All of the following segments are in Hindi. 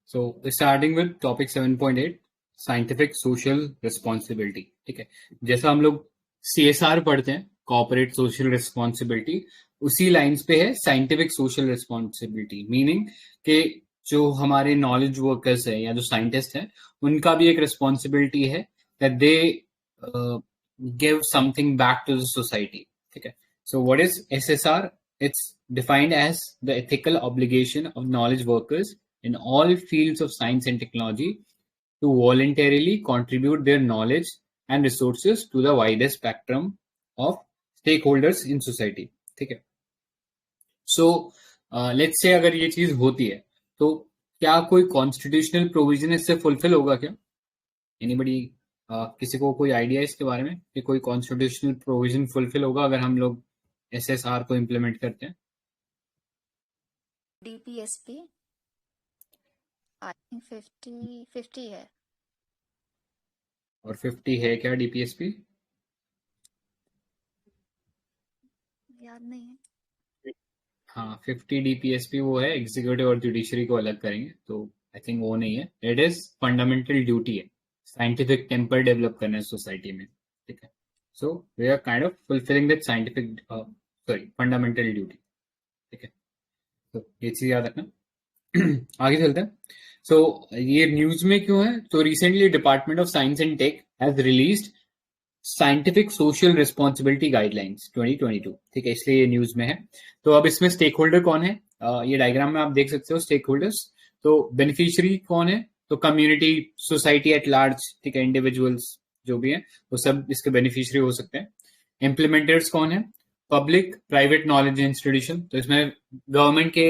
So starting with topic 7.8 scientific social responsibility. ठीक है, जैसा हम लोग CSR पढ़ते हैं, कॉर्पोरेट सोशल रिस्पॉन्सिबिलिटी, उसी लाइंस पे है साइंटिफिक सोशल रिस्पॉन्सिबिलिटी. मीनिंग कि जो हमारे नॉलेज वर्कर्स है या जो साइंटिस्ट हैं, उनका भी एक रिस्पॉन्सिबिलिटी है that they give something back to the society. ठीक है, so what is SSR? It's defined as the ethical obligation of knowledge workers in all fields of science and technology to voluntarily contribute their knowledge and resources to the widest spectrum of stakeholders in society. ठीक है, so let's say अगर ये चीज होती है तो क्या कोई कॉन्स्टिट्यूशनल प्रोविजन इससे फुलफिल होगा क्या? एनीबडी, किसी को कोई आइडिया इसके बारे में कि कोई कॉन्स्टिट्यूशनल प्रोविजन फुलफिल होगा अगर हम लोग SSR को इम्प्लीमेंट करते हैं? DPSP आई थिंक 50 है. और 50 है क्या DPSP? याद नहीं है. हाँ, 50 DPSP वो है, एग्जीक्यूटिव और जुडिशरी को अलग करेंगे, तो आई थिंक वो नहीं है. इट इज फंडामेंटल ड्यूटी है साइंटिफिक टेम्पर डेवलप करना है सोसाइटी में. ठीक है, so we are kind of fulfilling that scientific fundamental duty. ठीक है, तो ये चीज याद रखना. आगे चलते हैं. सो ये न्यूज में क्यों है? तो recently department of science and tech has released scientific social responsibility guidelines 2022. ठीक है, इसलिए ये न्यूज में है. तो अब इसमें स्टेक होल्डर कौन है? ये डायग्राम में आप देख सकते हो स्टेक होल्डर्स. तो बेनिफिशियरी कौन है? तो कम्युनिटी, सोसाइटी एट लार्ज, ठीक है, इंडिविजुअल्स जो भी है वो सब इसके बेनिफिशियरी हो सकते हैं. इम्प्लीमेंटर्स कौन है? Public private knowledge institution. तो इसमें गवर्नमेंट के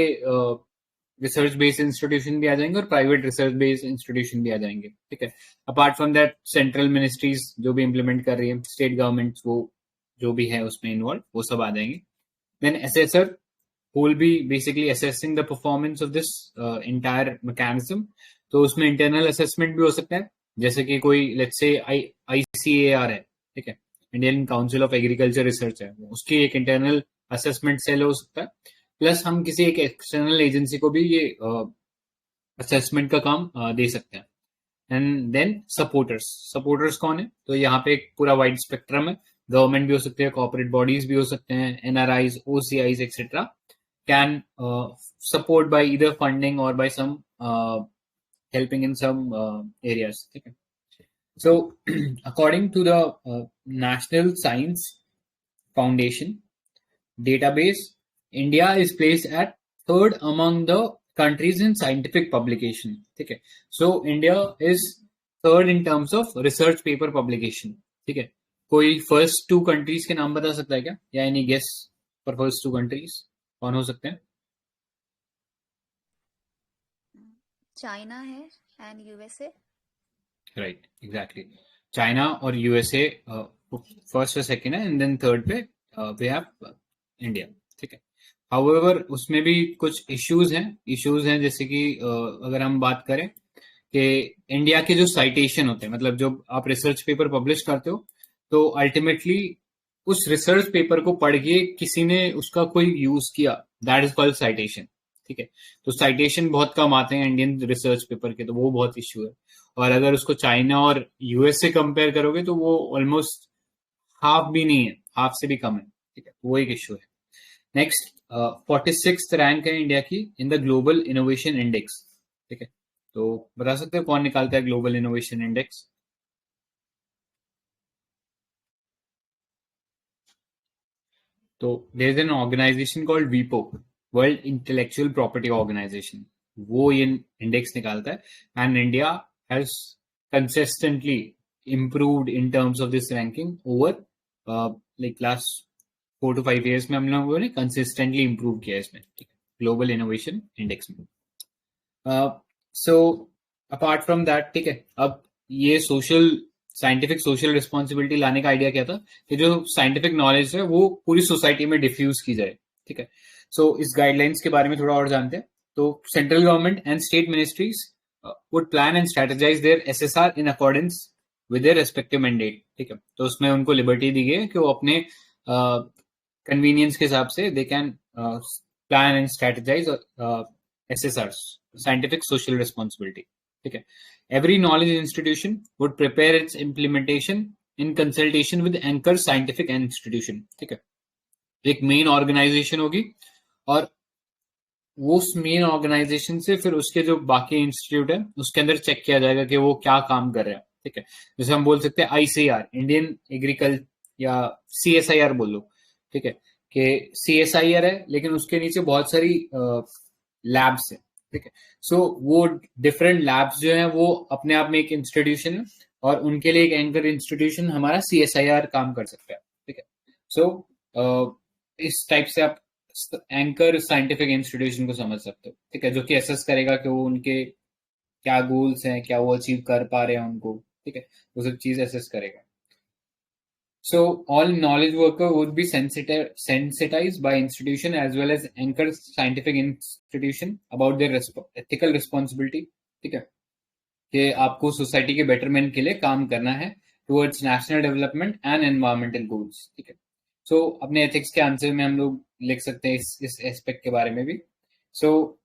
रिसर्च बेस्ड इंस्टीट्यूशन भी आ जाएंगे और प्राइवेट रिसर्च बेस्ड इंस्टीट्यूशन भी आ जाएंगे. ठीक है, apart from that central ministries जो भी इंप्लीमेंट कर रही है, स्टेट गवर्नमेंट्स वो जो भी है उसमें इन्वॉल्व, वो सब आ जाएंगे. Then assessor who will be basically assessing the performance of this entire mechanism. तो उसमें इंटरनल असेसमेंट भी हो सकता है, जैसे कि कोई लेट्स से ICAR है, ठीक है, Indian council of agriculture research है, उसकी एक इंटरनल असेसमेंट सेल हो सकता है. प्लस हम किसी एक एक्सटर्नल एजेंसी को भी ये असेसमेंट का काम दे सकते हैं. एंड देन सपोर्टर्स कौन है? तो यहाँ पे एक पूरा वाइड स्पेक्ट्रम है. गवर्नमेंट भी हो सकते हैं, कॉर्पोरेट बॉडीज भी हो सकते हैं, NRIs, OCIs etcetera can support by either funding or by some helping in some areas. Okay. So according to the National Science Foundation database, India is placed at 3rd among the countries in scientific publication. Okay. So India is 3rd in terms of research paper publication. ठीक है, कोई फर्स्ट 2 कंट्रीज के नाम बता सकता है क्या, या any guess for first 2 countries कौन हो सकते हैं? चाइना है and USA. Right, exactly. China और USA फर्स्ट और सेकंड है, एंड देन थर्ड पे वी हैव इंडिया. ठीक है, हाउएवर उसमें भी कुछ इश्यूज हैं जैसे कि अगर हम बात करें कि इंडिया के जो साइटेशन होते हैं, मतलब जो आप रिसर्च पेपर पब्लिश करते हो, तो अल्टीमेटली उस रिसर्च पेपर को पढ़ के किसी ने उसका कोई यूज किया, दैट इज कॉल्ड साइटेशन. ठीक है, तो साइटेशन बहुत कम आते हैं इंडियन रिसर्च पेपर के, तो वो बहुत इश्यू है. और अगर उसको चाइना और US से कंपेयर करोगे तो वो ऑलमोस्ट हाफ भी नहीं है, हाफ से भी कम है. ठीक है, वो एक इश्यू है. नेक्स्ट, 46th रैंक है इंडिया की in the global innovation index. ठीक है, तो बता सकते हो कौन निकालता है ग्लोबल इनोवेशन इंडेक्स? तो there is an organization called WIPO, world intellectual property organization. वो ये इंडेक्स निकालता है, and India has consistently improved in terms of this ranking over like last 4 to 5 years में हम लोगों ने कंसिस्टेंटली इम्प्रूव किया है इसमें. ग्लोबल इनोवेशन इंडेक्स में. सो अपार्ट फ्रॉम दैट, ठीक है, अब ये साइंटिफिक सोशल रिस्पॉन्सिबिलिटी लाने का आइडिया क्या था कि जो साइंटिफिक नॉलेज है वो पूरी सोसाइटी में डिफ्यूज की जाए. ठीक है, सो इस गाइडलाइंस के बारे में थोड़ा और जानते हैं. तो central government and state ministries would plan and strategize their SSR in accordance with their respective mandate. ठीक है, तो उसमें उनको लिबर्टी दी गई है कि वो अपने कन्वीनियंस के हिसाब से they can plan and strategise SSRs scientific social responsibility. ठीक है. Every knowledge institution would prepare its implementation in consultation with anchor scientific institution. ठीक है. एक मेन ऑर्गेनाइजेशन होगी और वो उस मेन ऑर्गेनाइजेशन से फिर उसके जो बाकी इंस्टीट्यूट है उसके अंदर चेक किया जाएगा कि वो क्या काम कर रहे हैं. ठीक है. जैसे हम बोल सकते हैं ICR, इंडियन एग्रीकल्चर, या CSIR बोल लो. ठीक है, कि CSIR है लेकिन उसके नीचे बहुत सारी लैब्स है. ठीक है. सो वो डिफरेंट लैब्स जो हैं वो अपने आप में एक इंस्टीट्यूशन है और उनके लिए एक एंकर इंस्टीट्यूशन हमारा CSIR काम कर सकता है. ठीक है. सो इस टाइप से आप एंकर साइंटिफिक इंस्टीट्यूशन को समझ सकते हो. ठीक है, जो कि असेस करेगा कि वो उनके क्या गोल्स हैं, क्या वो अचीव कर पा रहे हैं उनको. ठीक है, वो सब चीज असेस करेगा. So all knowledge worker would be sensitized by institution as well as anchor scientific institution about their ethical responsibility. ठीक है, कि आपको सोसाइटी के बेटरमेंट के लिए काम करना है towards national development and environmental goals. ठीक है. सो अपने एथिक्स के आंसर में हम लोग लिख सकते हैं इस एस्पेक्ट के बारे में भी. सो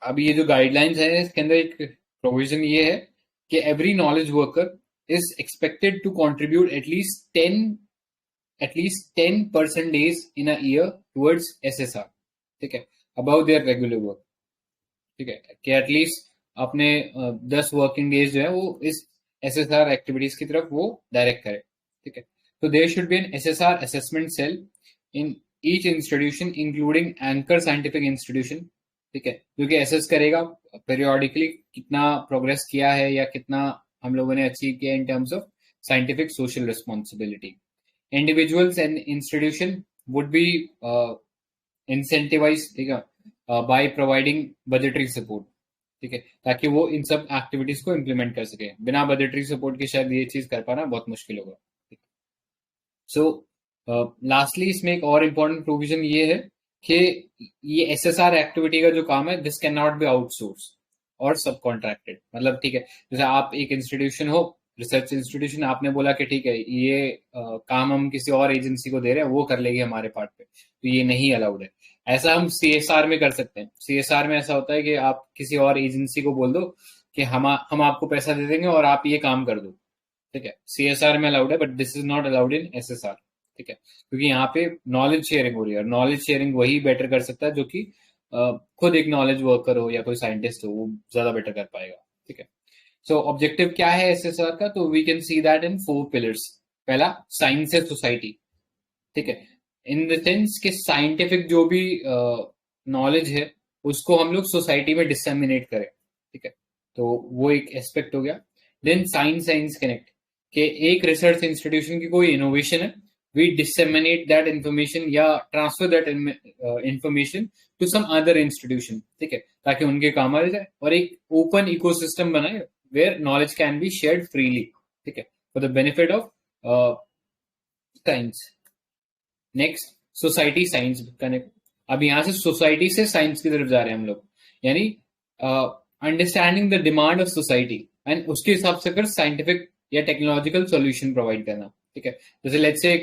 अब ये जो गाइडलाइंस है इसके अंदर एक प्रोविजन ये है कि every knowledge worker is expected to contribute at least 10% in a year towards SSR. ठीक है, above their regular work. ठीक है, कि एटलीस्ट अपने 10 वर्किंग डेज जो है वो इस SSR एक्टिविटीज की तरफ वो डायरेक्ट करे. ठीक है. तो there should be an SSR assessment cell in each institution including anchor scientific institution. ठीक है, जो कि असेस करेगा पीरियोडिकली कितना प्रोग्रेस किया है या कितना हम लोगों ने अचीव किया in terms of scientific social responsibility. Individuals and institution would be incentivize, ठीक है, बाय प्रोवाइडिंग बजटरी सपोर्ट. ठीक है, ताकि वो इन सब एक्टिविटीज को इम्प्लीमेंट कर सके. बिना बजटरी सपोर्ट के शायद ये चीज कर पाना बहुत मुश्किल होगा. सो लास्टली इसमें एक और इम्पोर्टेंट प्रोविजन ये है कि ये SSR एक्टिविटी का जो काम है this can not be outsource और सब कॉन्ट्रैक्टेड. मतलब ठीक है, जैसे आप एक इंस्टीट्यूशन हो, रिसर्च इंस्टीट्यूशन, आपने बोला कि ठीक है ये काम हम किसी और एजेंसी को दे रहे हैं, वो कर लेगी हमारे पार्ट पे, तो ये नहीं अलाउड है. ऐसा हम CSR में कर सकते हैं. CSR में ऐसा होता है कि आप किसी और एजेंसी को बोल दो कि हम आपको पैसा दे देंगे और आप ये काम कर दो. ठीक है, CSR में अलाउड है but this is not allowed in SSR. ठीक है, क्योंकि यहाँ पे नॉलेज शेयरिंग हो रही है. नॉलेज शेयरिंग वही बेटर कर सकता है जो कि खुद एक नॉलेज वर्कर हो या कोई साइंटिस्ट हो, वो ज्यादा बेटर कर पाएगा. ठीक है. सो ऑब्जेक्टिव क्या है SSR का? तो we can see that in 4 pillars. पहला, साइंस है सोसाइटी. ठीक है, इन द सेंस कि साइंटिफिक जो भी नॉलेज है उसको हम लोग सोसाइटी में डिसेमिनेट करें. ठीक है, तो वो एक एस्पेक्ट हो गया. देन साइंस कनेक्ट, कि एक रिसर्च इंस्टीट्यूशन की कोई इनोवेशन है, we disseminate that information या transfer that information to some other institution. ठीक है, ताकि उनके काम आ जाए और एक ओपन इकोसिस्टम बनाए where knowledge can be shared freely. ठीक है, for the benefit of science. Next, society science connect. अब यहाँ से सोसाइटी से साइंस की तरफ जा रहे हैं हम लोग, यानी understanding the demand of society and उसके हिसाब से फिर साइंटिफिक या टेक्नोलॉजिकल सॉल्यूशन प्रोवाइड करना. ठीक है, जैसे लेट्स से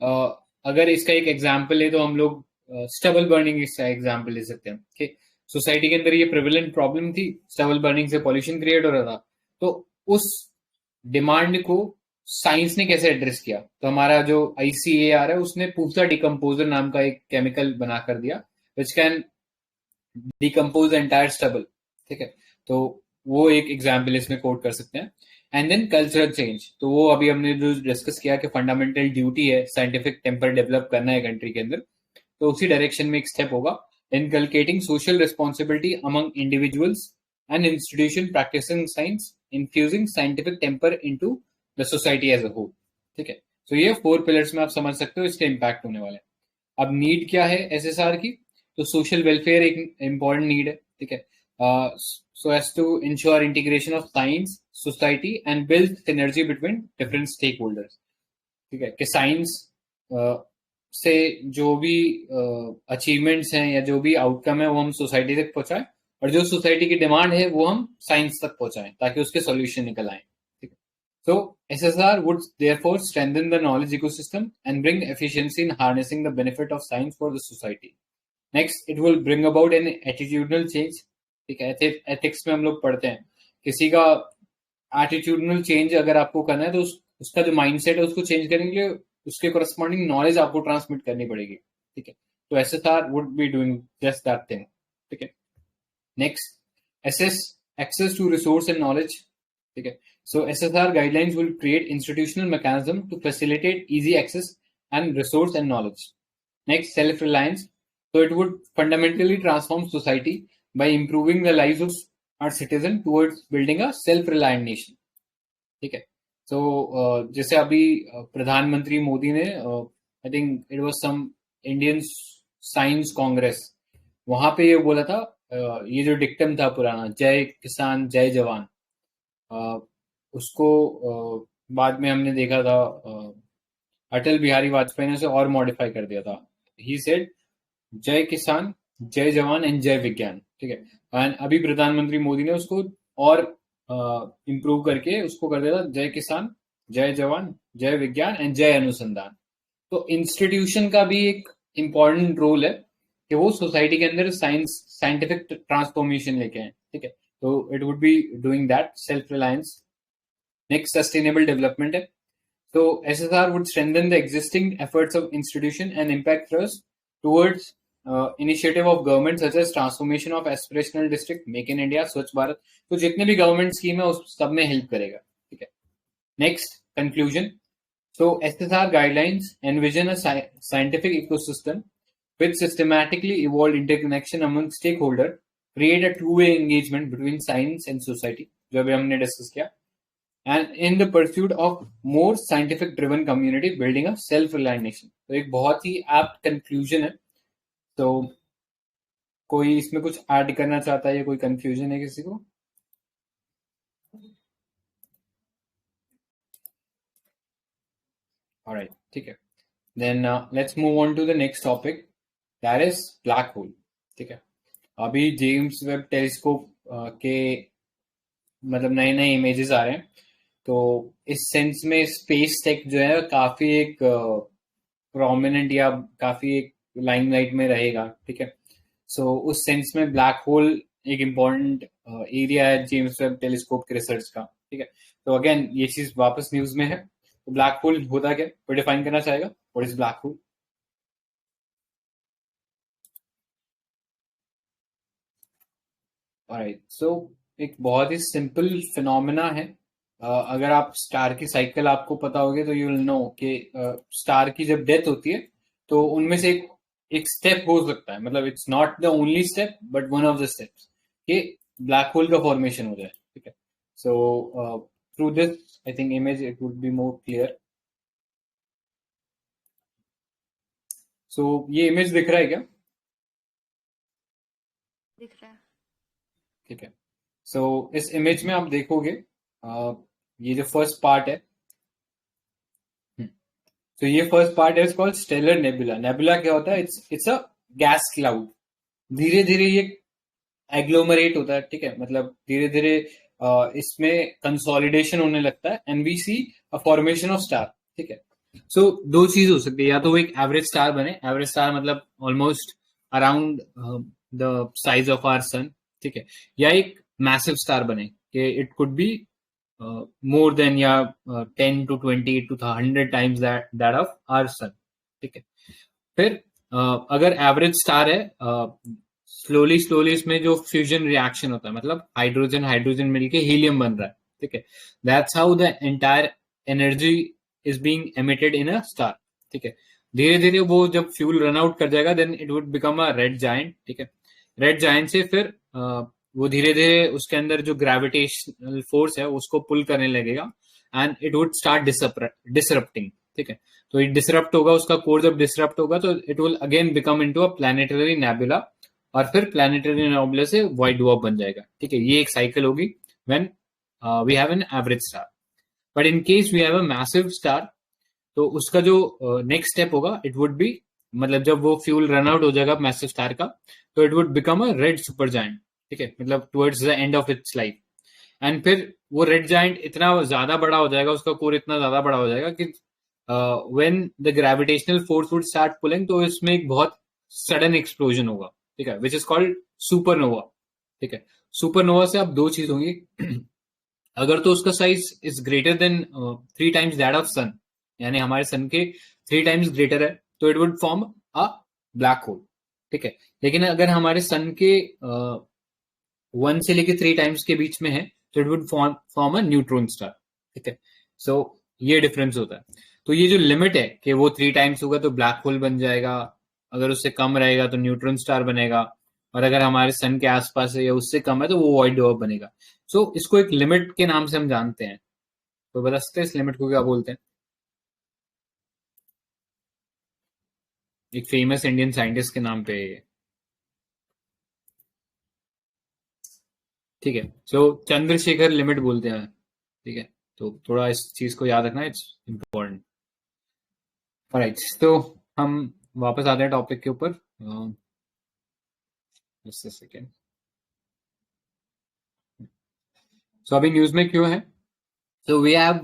अगर इसका एक एग्जांपल है तो हम लोग स्टबल बर्निंग इसका एग्जांपल ले सकते हैं. कि सोसाइटी के अंदर ये प्रेवलेंट प्रॉब्लम थी, स्टबल बर्निंग से पॉल्यूशन क्रिएट हो रहा था, तो उस डिमांड को साइंस ने कैसे एड्रेस किया? तो हमारा जो ICAR है उसने पूसा डिकम्पोजर नाम का एक केमिकल बना कर दिया which can decompose entire stubble. ठीक है, तो वो एक एग्जाम्पल इसमें कोट कर सकते हैं. एंड देन कल्चरल चेंज, तो वो अभी हमने जो डिस्कस किया कि फंडामेंटल ड्यूटी है साइंटिफिक टेम्पर डेवलप करना है कंट्री के अंदर, तो उसी डायरेक्शन में एक स्टेप होगा. Inculcating social responsibility among individuals and institution practicing science, infusing scientific temper into the society as a whole. ठीक है, तो ये 4 पिलर्स में आप समझ सकते हो इसके इम्पैक्ट होने वाले. अब नीड क्या है SSR की? तो सोशल वेलफेयर एक इंपॉर्टेंट नीड है. ठीक है, so as to ensure integration of science, society and build synergy between different stakeholders. ठीक है, कि साइंस से जो भी अचीवमेंट्स हैं या जो भी आउटकम है वो हम सोसाइटी तक पहुंचाएं और जो सोसाइटी की डिमांड है वो हम साइंस तक पहुंचाएं ताकि उसके सॉल्यूशन निकल आए. ठीक है, so SSR would therefore strengthen the knowledge ecosystem and bring efficiency in harnessing the benefit of science for the society. Next, it will bring about an attitudinal change. ठीक है, एथिक्स में हम लोग पढ़ते हैं किसी का एटीट्यूडनल चेंज अगर आपको करना है तो उसका जो माइंडसेट है उसको चेंज करने के लिए उसके कोरस्पॉन्डिंग नॉलेज आपको ट्रांसमिट करनी पड़ेगी। ठीक है, तो SSR would be doing just that thing. ठीक है, next, assess access to resource and knowledge. ठीक है, so SSR guidelines will create institutional mechanism to facilitate easy access and resource and knowledge. Next, self-reliance. So it would fundamentally transform society by improving the lives of our citizen towards building a self-reliant nation. ठीक है, so जैसे अभी प्रधानमंत्री मोदी ने I think it was some Indian science congress, वहां पे ये बोला था, ये जो डिक्टम था पुराना, जय किसान जय जवान, उसको बाद में हमने देखा था अटल बिहारी वाजपेयी ने उसे और मॉडिफाई कर दिया था। ही सेड जय किसान जय जवान एंड जय विज्ञान। ठीक है, एंड अभी प्रधानमंत्री मोदी ने उसको और इम्प्रूव करके उसको कर दिया था जय किसान जय जवान जय विज्ञान एंड जय अनुसंधान। तो इंस्टीट्यूशन का भी एक इम्पॉर्टेंट रोल है कि वो सोसाइटी के अंदर साइंटिफिक ट्रांसफॉर्मेशन लेके आए। ठीक है, तो it would be doing that self reliance. Next, sustainable development है। So SSR would strengthen the existing efforts of institution and impact thrust towards initiative of government such as transformation of aspirational district, Make in India, Swachh Bharat. तो जितने भी गवर्नमेंट स्कीम है उस सब में हेल्प करेगा। ठीक है, next, conclusion. So SSR guidelines envision a scientific ecosystem with systematically evolved interconnection among stakeholders, create a two-way engagement between science and society, जो अभी हमने डिस्कस किया, and in the pursuit of more scientific driven community building a self-reliant nation. तो एक बहुत ही apt conclusion है। तो कोई इसमें कुछ ऐड करना चाहता है या कोई कंफ्यूजन है किसी को? Alright, ठीक है, then let's move on to the next topic, that is black hole. ठीक है, अभी जेम्स वेब टेलीस्कोप के मतलब नए नए इमेजेस आ रहे हैं, तो इस सेंस में स्पेस टेक जो है काफी एक प्रोमिनेंट या काफी एक लाइमलाइट में रहेगा। ठीक है, सो उस सेंस में ब्लैक होल एक इम्पोर्टेंट एरिया है जेम्स वेब टेलीस्कोप के रिसर्च का। ठीक है, तो अगेन ये चीज वापस न्यूज में है। तो ब्लैक होल होता क्या, कोई डिफाइन करना चाहेगा, what is black hole? Alright, so एक बहुत ही सिंपल फिनोमेना है। अगर आप स्टार की साइकिल आपको पता होगी तो यू विल नो कि स्टार की जब डेथ होती है तो उनमें से एक स्टेप हो सकता है, मतलब it's not the only step but one of the steps कि ब्लैक होल का फॉर्मेशन हो जाए। ठीक है, so through this I think image it would be more clear. So ये इमेज दिख रहा है क्या? दिख रहा है। ठीक है, सो इस इमेज में आप देखोगे ये जो फर्स्ट पार्ट है, तो ये फर्स्ट पार्ट है कॉल्ड स्टेलर नेबुला। नेबुला क्या होता है? It's a gas cloud. धीरे धीरे ये एग्लोमरेट होता है। ठीक है, मतलब धीरे धीरे इसमें कंसोलिडेशन होने लगता है and we see a formation of star. ठीक है, सो दो चीज हो सकती है, या तो वो एक एवरेज स्टार बने, एवरेज स्टार मतलब almost around the size of our sun. ठीक है, या एक मैसिव स्टार बने कि it could be more than या 10 to 20 to 100 times that of our sun. ठीक है, फिर अगर एवरेज स्टार है, स्लोली स्लोली इसमें जो फ्यूजन रिएक्शन होता है, मतलब हाइड्रोजन हाइड्रोजन मिलके हीलियम बन रहा है। ठीक है, that's how the entire energy is being emitted in a star. ठीक है, धीरे धीरे वो जब फ्यूल रन आउट कर जाएगा then it would become a red giant. ठीक है, रेड जायंट से फिर वो धीरे धीरे उसके अंदर जो ग्रेविटेशनल फोर्स है उसको पुल करने लगेगा and it would start disrupting. ठीक है, तो ये डिसरप्ट होगा, उसका कोर जब डिसरप्ट होगा तो it will again become into a planetary nebula, और फिर प्लैनेटरी नेबुला से व्हाइट ड्वार्फ बन जाएगा। ठीक है, ये एक साइकिल होगी when we have an average star. But in case we have a massive star, तो उसका जो नेक्स्ट स्टेप होगा इट वुड बी, मतलब जब वो फ्यूल रन आउट हो जाएगा मैसिव स्टार का, तो it would become a red super giant. ठीक है, मतलब towards the end of its life, and फिर वो रेड जायंट इतना ज्यादा बड़ा हो जाएगा, उसका कोर इतना ज्यादा बड़ा हो जाएगा कि when the gravitational force would start pulling, तो इसमें एक बहुत सडन एक्सप्लोजन होगा। ठीक है, विच इज कॉल्ड सुपरनोवा। ठीक है। सुपरनोवा से अब दो चीज होंगी, अगर तो उसका size is greater than 3 times that of sun, यानी हमारे सन के 3 times ग्रेटर है, तो it would form a black hole. ठीक है। लेकिन अगर हमारे सन के 1 से लेके 3 times के बीच में है, तो it would form a neutron star. ठीक है। सो ये डिफरेंस होता है। तो ये जो लिमिट है कि वो 3 times होगा तो ब्लैक होल बन जाएगा, अगर उससे कम रहेगा तो न्यूट्रॉन स्टार बनेगा, और अगर हमारे सन के आसपास है या उससे कम है तो वो व्हाइट डॉर्फ बनेगा। सो इसको एक लिमिट के नाम से हम जानते हैं। तो बता सकते हैं इस लिमिट को क्या बोलते हैं? एक फेमस इंडियन साइंटिस्ट के नाम पे है ये। ठीक है। सो चंद्रशेखर लिमिट बोलते हैं। ठीक है। तो थोड़ा इस चीज को याद रखना, इट्स इम्पोर्टेंट। राइट। तो हम वापस आते हैं टॉपिक के ऊपर। Just a second. सो अभी न्यूज में क्यों है? So we have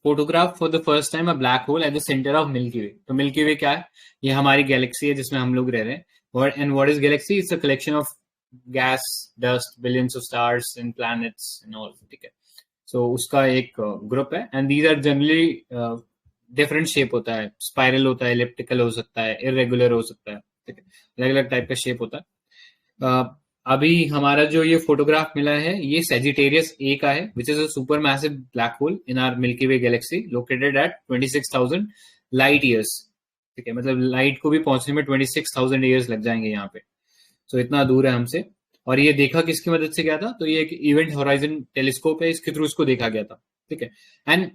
photograph for the first time a black hole at the centre of Milky Way. तो मिल्की वे क्या है? ये हमारी गैलेक्सी है जिसमें हम लोग रह रहे हैं। And what is galaxy? It's a collection of gas, dust, billions of stars and planets and all. ठीक है। सो उसका एक ग्रुप है, and these are generally different shape होता है, स्पाइरल होता है, इलिप्टिकल हो सकता है, इरेगुलर हो सकता है। ठीक है। अलग अलग टाइप का शेप होता है। अभी हमारा जो ये फोटोग्राफ मिला है ये सेजिटेरियस ए का है, which is a super massive black whole in are milky way Galaxy, located at 26,000 light years. ठीक है। मतलब लाइट को भी पहुंचने में 26,000 ईयर्स लग जाएंगे यहाँ पे। सो इतना दूर है हमसे। और ये देखा किसकी मदद से गया था? तो ये एक इवेंट होराइजन टेलीस्कोप है, इसके थ्रू इसको देखा गया था। ठीक है। एंड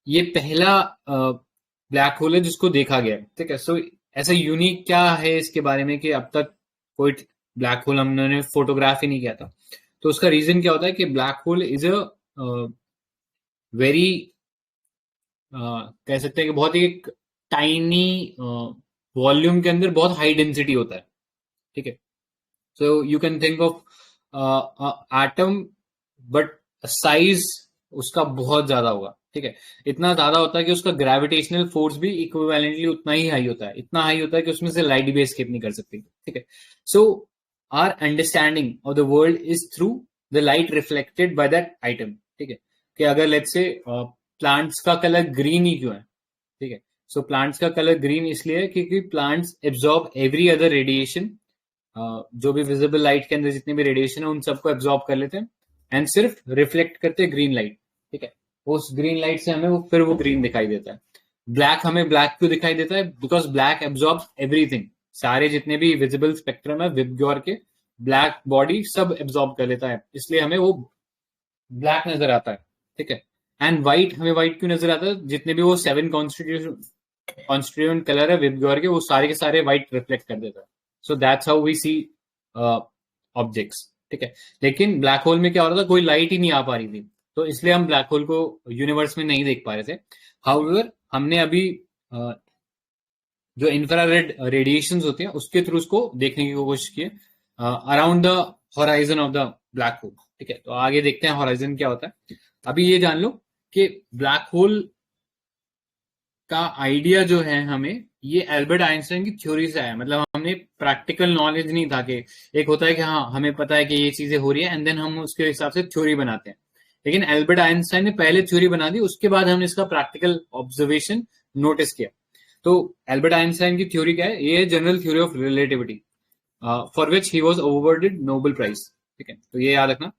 ये पहला ब्लैक होल है जिसको देखा गया है। ठीक है। सो ऐसा यूनिक क्या है इसके बारे में कि अब तक कोई ब्लैक होल हमने फोटोग्राफ ही नहीं किया था? तो उसका रीजन क्या होता है कि black hole is a very, कह सकते हैं कि बहुत ही एक टाइनी वॉल्यूम के अंदर बहुत हाई डेंसिटी होता है। ठीक है। So you can think of atom, but size उसका बहुत ज्यादा होगा। ठीक है। इतना ज्यादा होता है कि उसका ग्रेविटेशनल फोर्स भी इक्विवेलेंटली उतना ही हाई होता है, इतना हाई होता है कि उसमें से लाइट भी एस्केप नहीं कर सकती। ठीक है। So our understanding of the world is through the light reflected by that item. ठीक है। कि अगर लेट्स से प्लांट्स का कलर ग्रीन ही क्यों है? ठीक है। सो प्लांट्स का कलर ग्रीन इसलिए है क्योंकि plants absorb every other radiation, जो भी विजिबल लाइट के अंदर जितनी भी रेडिएशन है उन सबको एब्जॉर्ब कर लेते हैं, एंड सिर्फ रिफ्लेक्ट करते हैं ग्रीन लाइट। ठीक है। उस ग्रीन लाइट से हमें वो फिर वो ग्रीन दिखाई देता है। ब्लैक हमें ब्लैक क्यों दिखाई देता है? बिकॉज ब्लैक एब्जॉर्ब एवरीथिंग, सारे जितने भी विजिबल स्पेक्ट्रम है विबग्योर के, ब्लैक बॉडी सब एब्जॉर्ब कर लेता है, इसलिए हमें वो ब्लैक नजर आता है। ठीक है। एंड व्हाइट हमें व्हाइट क्यों नजर आता है? जितने भी वो 7 कॉन्स्टिट्यूएंट कलर है विबग्योर के, वो सारे के सारे व्हाइट रिफ्लेक्ट कर देता है। So that's how we see objects. ठीक है। लेकिन ब्लैक होल में क्या हो रहा था? कोई लाइट ही नहीं आ पा रही थी, तो इसलिए हम ब्लैक होल को यूनिवर्स में नहीं देख पा रहे थे। हाउएवर हमने अभी जो इंफ्रारेड रेडिएशंस होती हैं उसके थ्रू उसको देखने की कोशिश की है around the horizon of the black hole. ठीक है। तो आगे देखते हैं होराइजन क्या होता है। अभी ये जान लो कि ब्लैक होल का आइडिया जो है हमें, ये एल्बर्ट आइंस्टाइन की थ्योरी से आया। मतलब हमने प्रैक्टिकल नॉलेज नहीं था कि एक होता है कि हाँ हमें पता है कि ये चीजें हो रही है एंड देन हम उसके हिसाब से थ्योरी बनाते हैं, लेकिन एल्बर्ट आइंस्टाइन ने पहले थ्योरी बना दी, उसके बाद हमने इसका प्रैक्टिकल ऑब्जर्वेशन नोटिस किया। तो एल्बर्ट आइंस्टाइन की थ्योरी क्या है? ये general theory of relativity, for which he was awarded Nobel prize. ठीक है। तो ये याद रखना,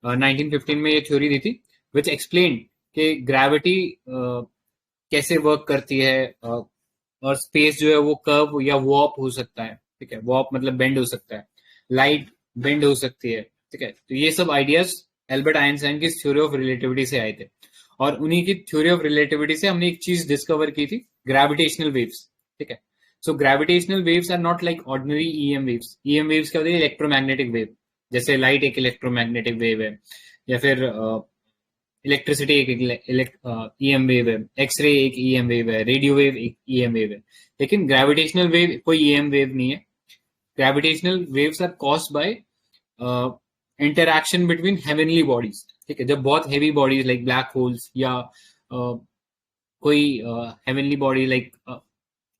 1915 में ये थ्योरी दी थी, विच एक्सप्लेन कि ग्रेविटी कैसे वर्क करती है, और स्पेस जो है वो कर्व या वॉर्प हो सकता है। ठीक है। वॉर्प मतलब बेंड हो सकता है, लाइट बेंड हो सकती है। ठीक है। तो ये सब आइडियाज एल्बर्ट आइंस्टाइन की थ्योरी ऑफ रिलेटिविटी से आए थे, और उन्हीं की थ्योरी ऑफ रिलेटिविटी से हमने एक चीज डिस्कवर की थी, ग्रेविटेशनल वेव्स। ठीक है। So gravitational waves are not like ordinary EM waves. EM waves क्या होती है? Electromagnetic wave. जैसे लाइट एक इलेक्ट्रोमैग्नेटिक वेव है, या फिर इलेक्ट्रिसिटी एक ईएम वेव है, एक्सरे एक ईएम वेव है, रेडियो वेव एक ईएम वेव है। लेकिन ग्रेविटेशनल वेव कोई ईएम वेव नहीं है। Gravitational waves are caused by interaction between heavenly bodies. ठीक है। जब बहुत heavy bodies like black holes या कोई हेवनली बॉडी लाइक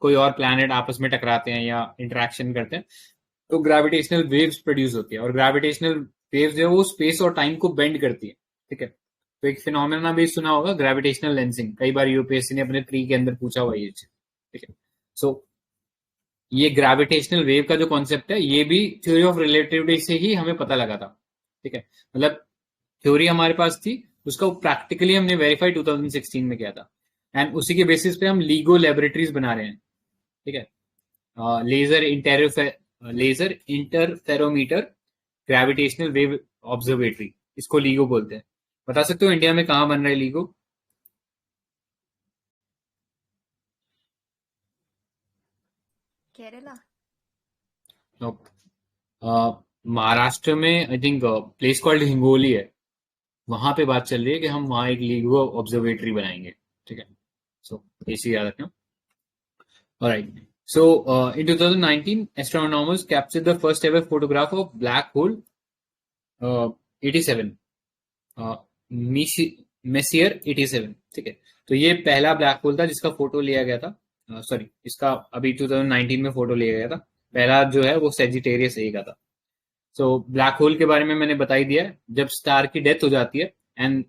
कोई और प्लैनेट आपस में टकराते हैं या इंटरेक्शन करते हैं, तो ग्रेविटेशनल वेव्स प्रोड्यूस होती है, और ग्रेविटेशनल वेव्स जो है वो स्पेस और टाइम को बेंड करती है, ठीक है। तो एक फिनोमेना भी सुना होगा, ग्रेविटेशनल लेंसिंग, कई बार यूपीएससी ने अपने प्री के अंदर पूछा हुआ ये चीज, ठीक है। सो ये ग्रेविटेशनल वेव का जो कॉन्सेप्ट है ये भी थ्योरी ऑफ रिलेटिविटी से ही हमें पता लगा था, ठीक है। मतलब थ्योरी हमारे पास थी, उसका प्रैक्टिकली हमने वेरीफाई 2016 में किया था, एंड उसी के बेसिस पे हम लीगो लेबोरेटरीज बना रहे हैं, ठीक है। Laser interferometer gravitational wave observatory, इसको लीगो बोलते हैं। बता सकते हो इंडिया में कहाँ बन रहा है लीगो? केरला। महाराष्ट्र में I think place called Hingoli है, वहां पे बात चल रही है कि हम वहां एक लीगो ऑब्जर्वेटरी बनाएंगे, ठीक है। सो इसी याद रखना। Alright, so in 2019 astronomers captured the first ever photograph of black hole 87 messier 87, ठीक है। तो ये पहला ब्लैक होल था जिसका फोटो लिया गया था, सॉरी इसका अभी 2019 में फोटो लिया गया था। पहला जो है वो सेजिटेरियस ए का था। सो ब्लैक होल के बारे में मैंने बता ही दिया है, जब स्टार की डेथ हो जाती है, एंड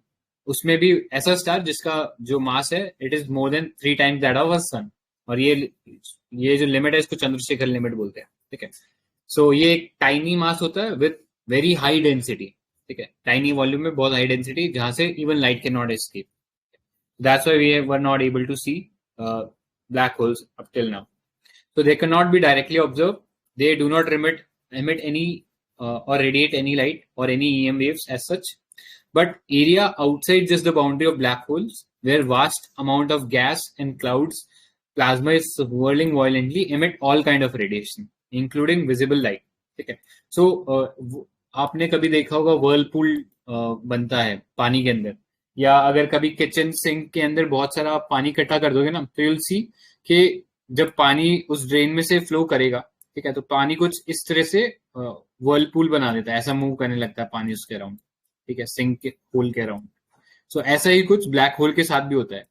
उसमें भी ऐसा स्टार जिसका जो मास है it is more than 3 times that of sun, और ये जो लिमिट है इसको चंद्रशेखर लिमिट बोलते हैं, ठीक है। सो ये एक टाइनी मास होता है विथ वेरी हाई डेंसिटी, ठीक है। टाइनी वॉल्यूम में बहुत हाई डेंसिटी, जहां से even light can not escape. That's why we were not able to see black holes up till now. So they cannot be directly observed. They do not emit any or radiate any light or any EM waves as such. But area outside just the boundary of black holes, where vast amount of gas and clouds, plasma is whirling violently, emit all kind of radiation, including visible light. ठीक है। So आपने कभी देखा होगा whirlpool बनता है पानी के अंदर, या अगर कभी किचन सिंक के अंदर बहुत सारा पानी इकट्ठा कर दोगे ना, तो you'll see कि जब पानी उस ड्रेन में से फ्लो करेगा, ठीक है, तो पानी कुछ इस तरह से वर्लपूल बना देता है, ऐसा मूव करने लगता है पानी उसके अराउंड, ठीक है, सिंक के होल के अराउंड। सो ऐसा ही कुछ ब्लैक होल के साथ भी होता है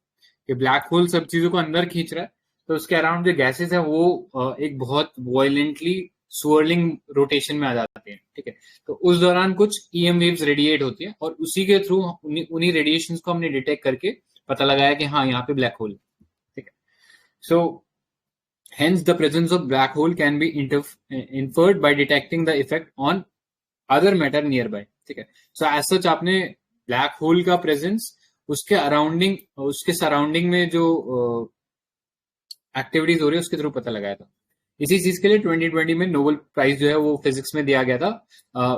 कि ब्लैक होल सब चीजों को अंदर खींच रहा है, तो उसके अराउंड जो गैसेस है वो एक बहुत वायलेंटली स्वर्लिंग रोटेशन में आ जाते हैं, ठीक है। तो उस दौरान कुछ ईएम वेव्स रेडिएट होती है, और उसी के थ्रू उन्हीं रेडिएशन को हमने डिटेक्ट करके पता लगाया कि हाँ यहाँ पे ब्लैक होल, ठीक है। सो hence the presence of black hole can be inferred by detecting the effect on other matter nearby, ठीक है। सो एज सच आपने ब्लैक होल का प्रेजेंस उसके सराउंडिंग में जो एक्टिविटीज हो रही है उसके थ्रू पता लगाया था। इसी चीज के लिए 2020 में नोबेल प्राइज जो है वो फिजिक्स में दिया गया था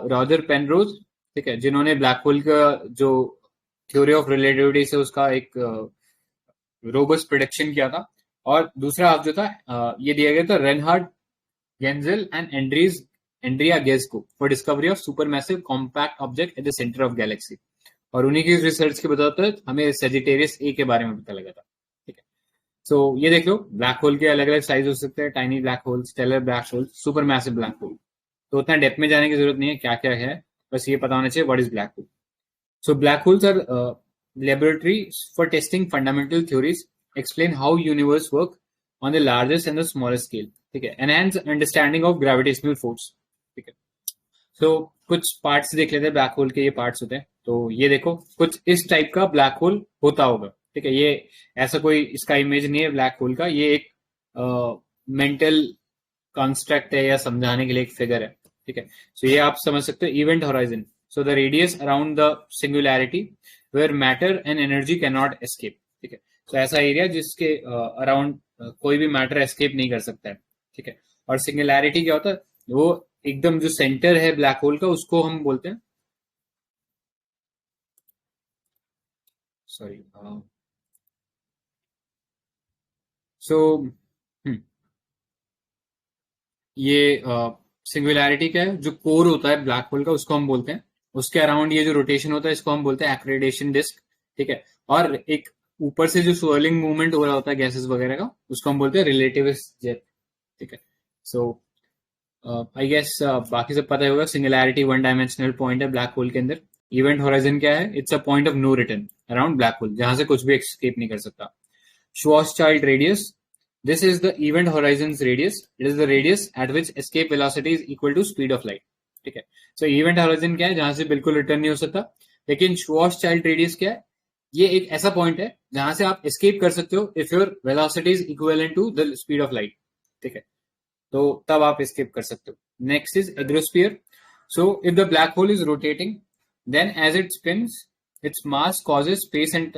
रॉजर पेनरोज, ठीक है, जिन्होंने ब्लैक होल का जो थ्योरी ऑफ रिलेटिविटी से उसका एक रोबस्ट प्रिडिक्शन किया था। और दूसरा हाफ जो था ये दिया गया था रेनहार्ड गेंजेल एंड एंड्रिया गेस्को for discovery of supermassive compact object at the centre of galaxy. और उन्हीं की रिसर्च के बदौलत हमें सेजिटेरियस ए के बारे में पता लगा था, ठीक है। सो ये देख लो, ब्लैक होल के अलग अलग साइज हो सकते हैं, tiny black hole, stellar black hole, super massive black hole. तो उतना डेप्थ में जाने की जरूरत नहीं है क्या क्या है, बस ये पता होना चाहिए what is black hole. So black holes are laboratory for testing fundamental theories, explain how universe work on the largest and the smallest scale, ठीक है, enhance understanding of gravitational force, ठीक है। सो कुछ पार्ट्स देख लेते हैं ब्लैक होल के, ये पार्ट्स होते हैं। तो ये देखो कुछ इस टाइप का ब्लैक होल होता होगा, ठीक है। ये ऐसा कोई इसका इमेज नहीं है ब्लैक होल का, ये एक मेंटल कंस्ट्रक्ट है या समझाने के लिए एक फिगर है, ठीक है। सो ये आप समझ सकते हो event horizon, so the radius around the singularity where matter and energy can not escape, ठीक है। तो ऐसा एरिया जिसके अराउंड कोई भी मैटर एस्केप नहीं कर सकता है, ठीक है। और सिंगुलैरिटी क्या होता है, वो एकदम जो सेंटर है ब्लैक होल का उसको हम बोलते हैं, सॉरी, सो ये सिंगुलैरिटी क्या है, जो कोर होता है ब्लैक होल का उसको हम बोलते हैं, उसके अराउंड ये जो रोटेशन होता है इसको हम बोलते हैं एक्रेडिएशन डिस्क, ठीक है। और एक ऊपर से जो स्वर्लिंग मूवमेंट हो रहा होता है गैसेस वगैरह का उसको हम बोलते हैं रिलेटिविस्ट जेट, ठीक है। सो आई गेस बाकी सब पता ही होगा। सिंगुलैरिटी वन डायमेंशनल पॉइंट है ब्लैक होल के अंदर। इवेंट होराइजन क्या है, it's a point of no return around black hole, जहां से कुछ भी एस्केप नहीं कर सकता। Schwarzschild radius This is the event horizon's radius. It is the radius at which escape velocity is equal to speed of light. ठीक है. So event horizon क्या है, जहां से बिल्कुल रिटर्न नहीं हो सकता. लेकिन Schwarzschild radius क्या है, ये एक ऐसा पॉइंट है जहां से आप एस्केप कर सकते हो if your velocity is equivalent to the speed of light. ठीक है, तो तब आप एस्केप कर सकते हो. Next is ergosphere. So if the black hole is rotating, then as it spins, its mass causes space and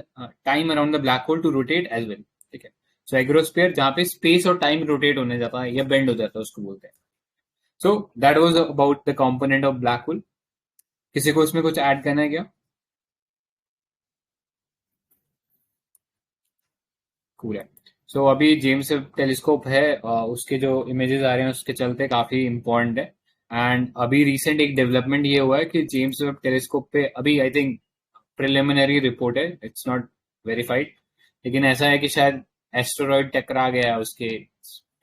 time around the black hole to rotate as well. ठीक है. सो एग्रोस्फीयर जहां पे स्पेस और टाइम रोटेट होने जाता है या बेंड हो जाता है उसको बोलते हैं. सो that was about the component of black hole. किसी को इसमें कुछ ऐड करना है क्या? कूल है. सो अभी जेम्स वेब टेलीस्कोप है, उसके जो इमेजेस आ रहे हैं उसके चलते काफी इंपॉर्टेंट है. एंड अभी रिसेंट एक डेवलपमेंट ये हुआ है कि जेम्स वेब टेलीस्कोप पे अभी आई थिंक प्रिलिमिनरी रिपोर्ट है, इट्स नॉट वेरीफाइड, लेकिन ऐसा है कि शायद एस्टेरॉइड टकरा गया उसके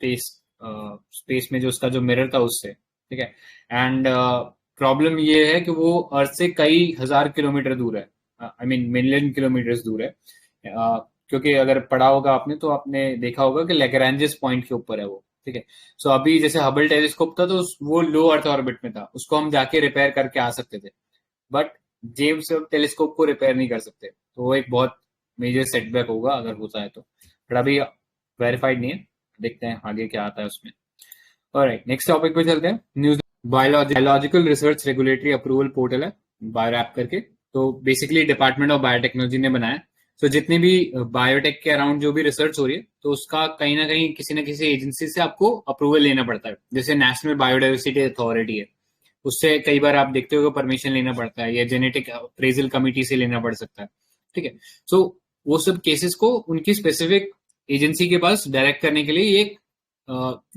स्पेस में जो उसका जो मिरर था उससे. ठीक है. एंड प्रॉब्लम ये है कि वो अर्थ से कई हजार किलोमीटर दूर है, आई मीन मिलियन किलोमीटर दूर है. क्योंकि अगर पढ़ा होगा आपने तो आपने देखा होगा कि लैग्रांजेस पॉइंट के ऊपर है वो. ठीक है. सो अभी जैसे हबल टेलीस्कोप था तो वो लो अर्थ ऑर्बिट में था, उसको हम जाके रिपेयर करके आ सकते थे, बट जेम्स वेब टेलीस्कोप को रिपेयर नहीं कर सकते. तो वो एक बहुत मेजर सेटबैक होगा अगर होता है तो, बट अभी वेरीफाइड नहीं है. देखते हैं आगे क्या आता है उसमें. ऑलराइट, नेक्स्ट टॉपिक पे चलते हैं. News biological research regulatory approval portal है बायोरैप करके. तो बेसिकली डिपार्टमेंट ऑफ बायोटेक्नोलॉजी ने बनाया. तो जितनी भी बायोटेक के अराउंड जो भी रिसर्च हो रही है तो उसका कहीं ना कहीं किसी न किसी एजेंसी से आपको अप्रूवल लेना पड़ता है. जैसे नेशनल बायोडाइवर्सिटी अथॉरिटी है, उससे कई बार आप देखते हो परमिशन लेना पड़ता है, या जेनेटिक अप्रेजल कमिटी से लेना पड़ सकता है. ठीक है. सो वो सब केसेस को उनकी स्पेसिफिक एजेंसी के पास डायरेक्ट करने के लिए एक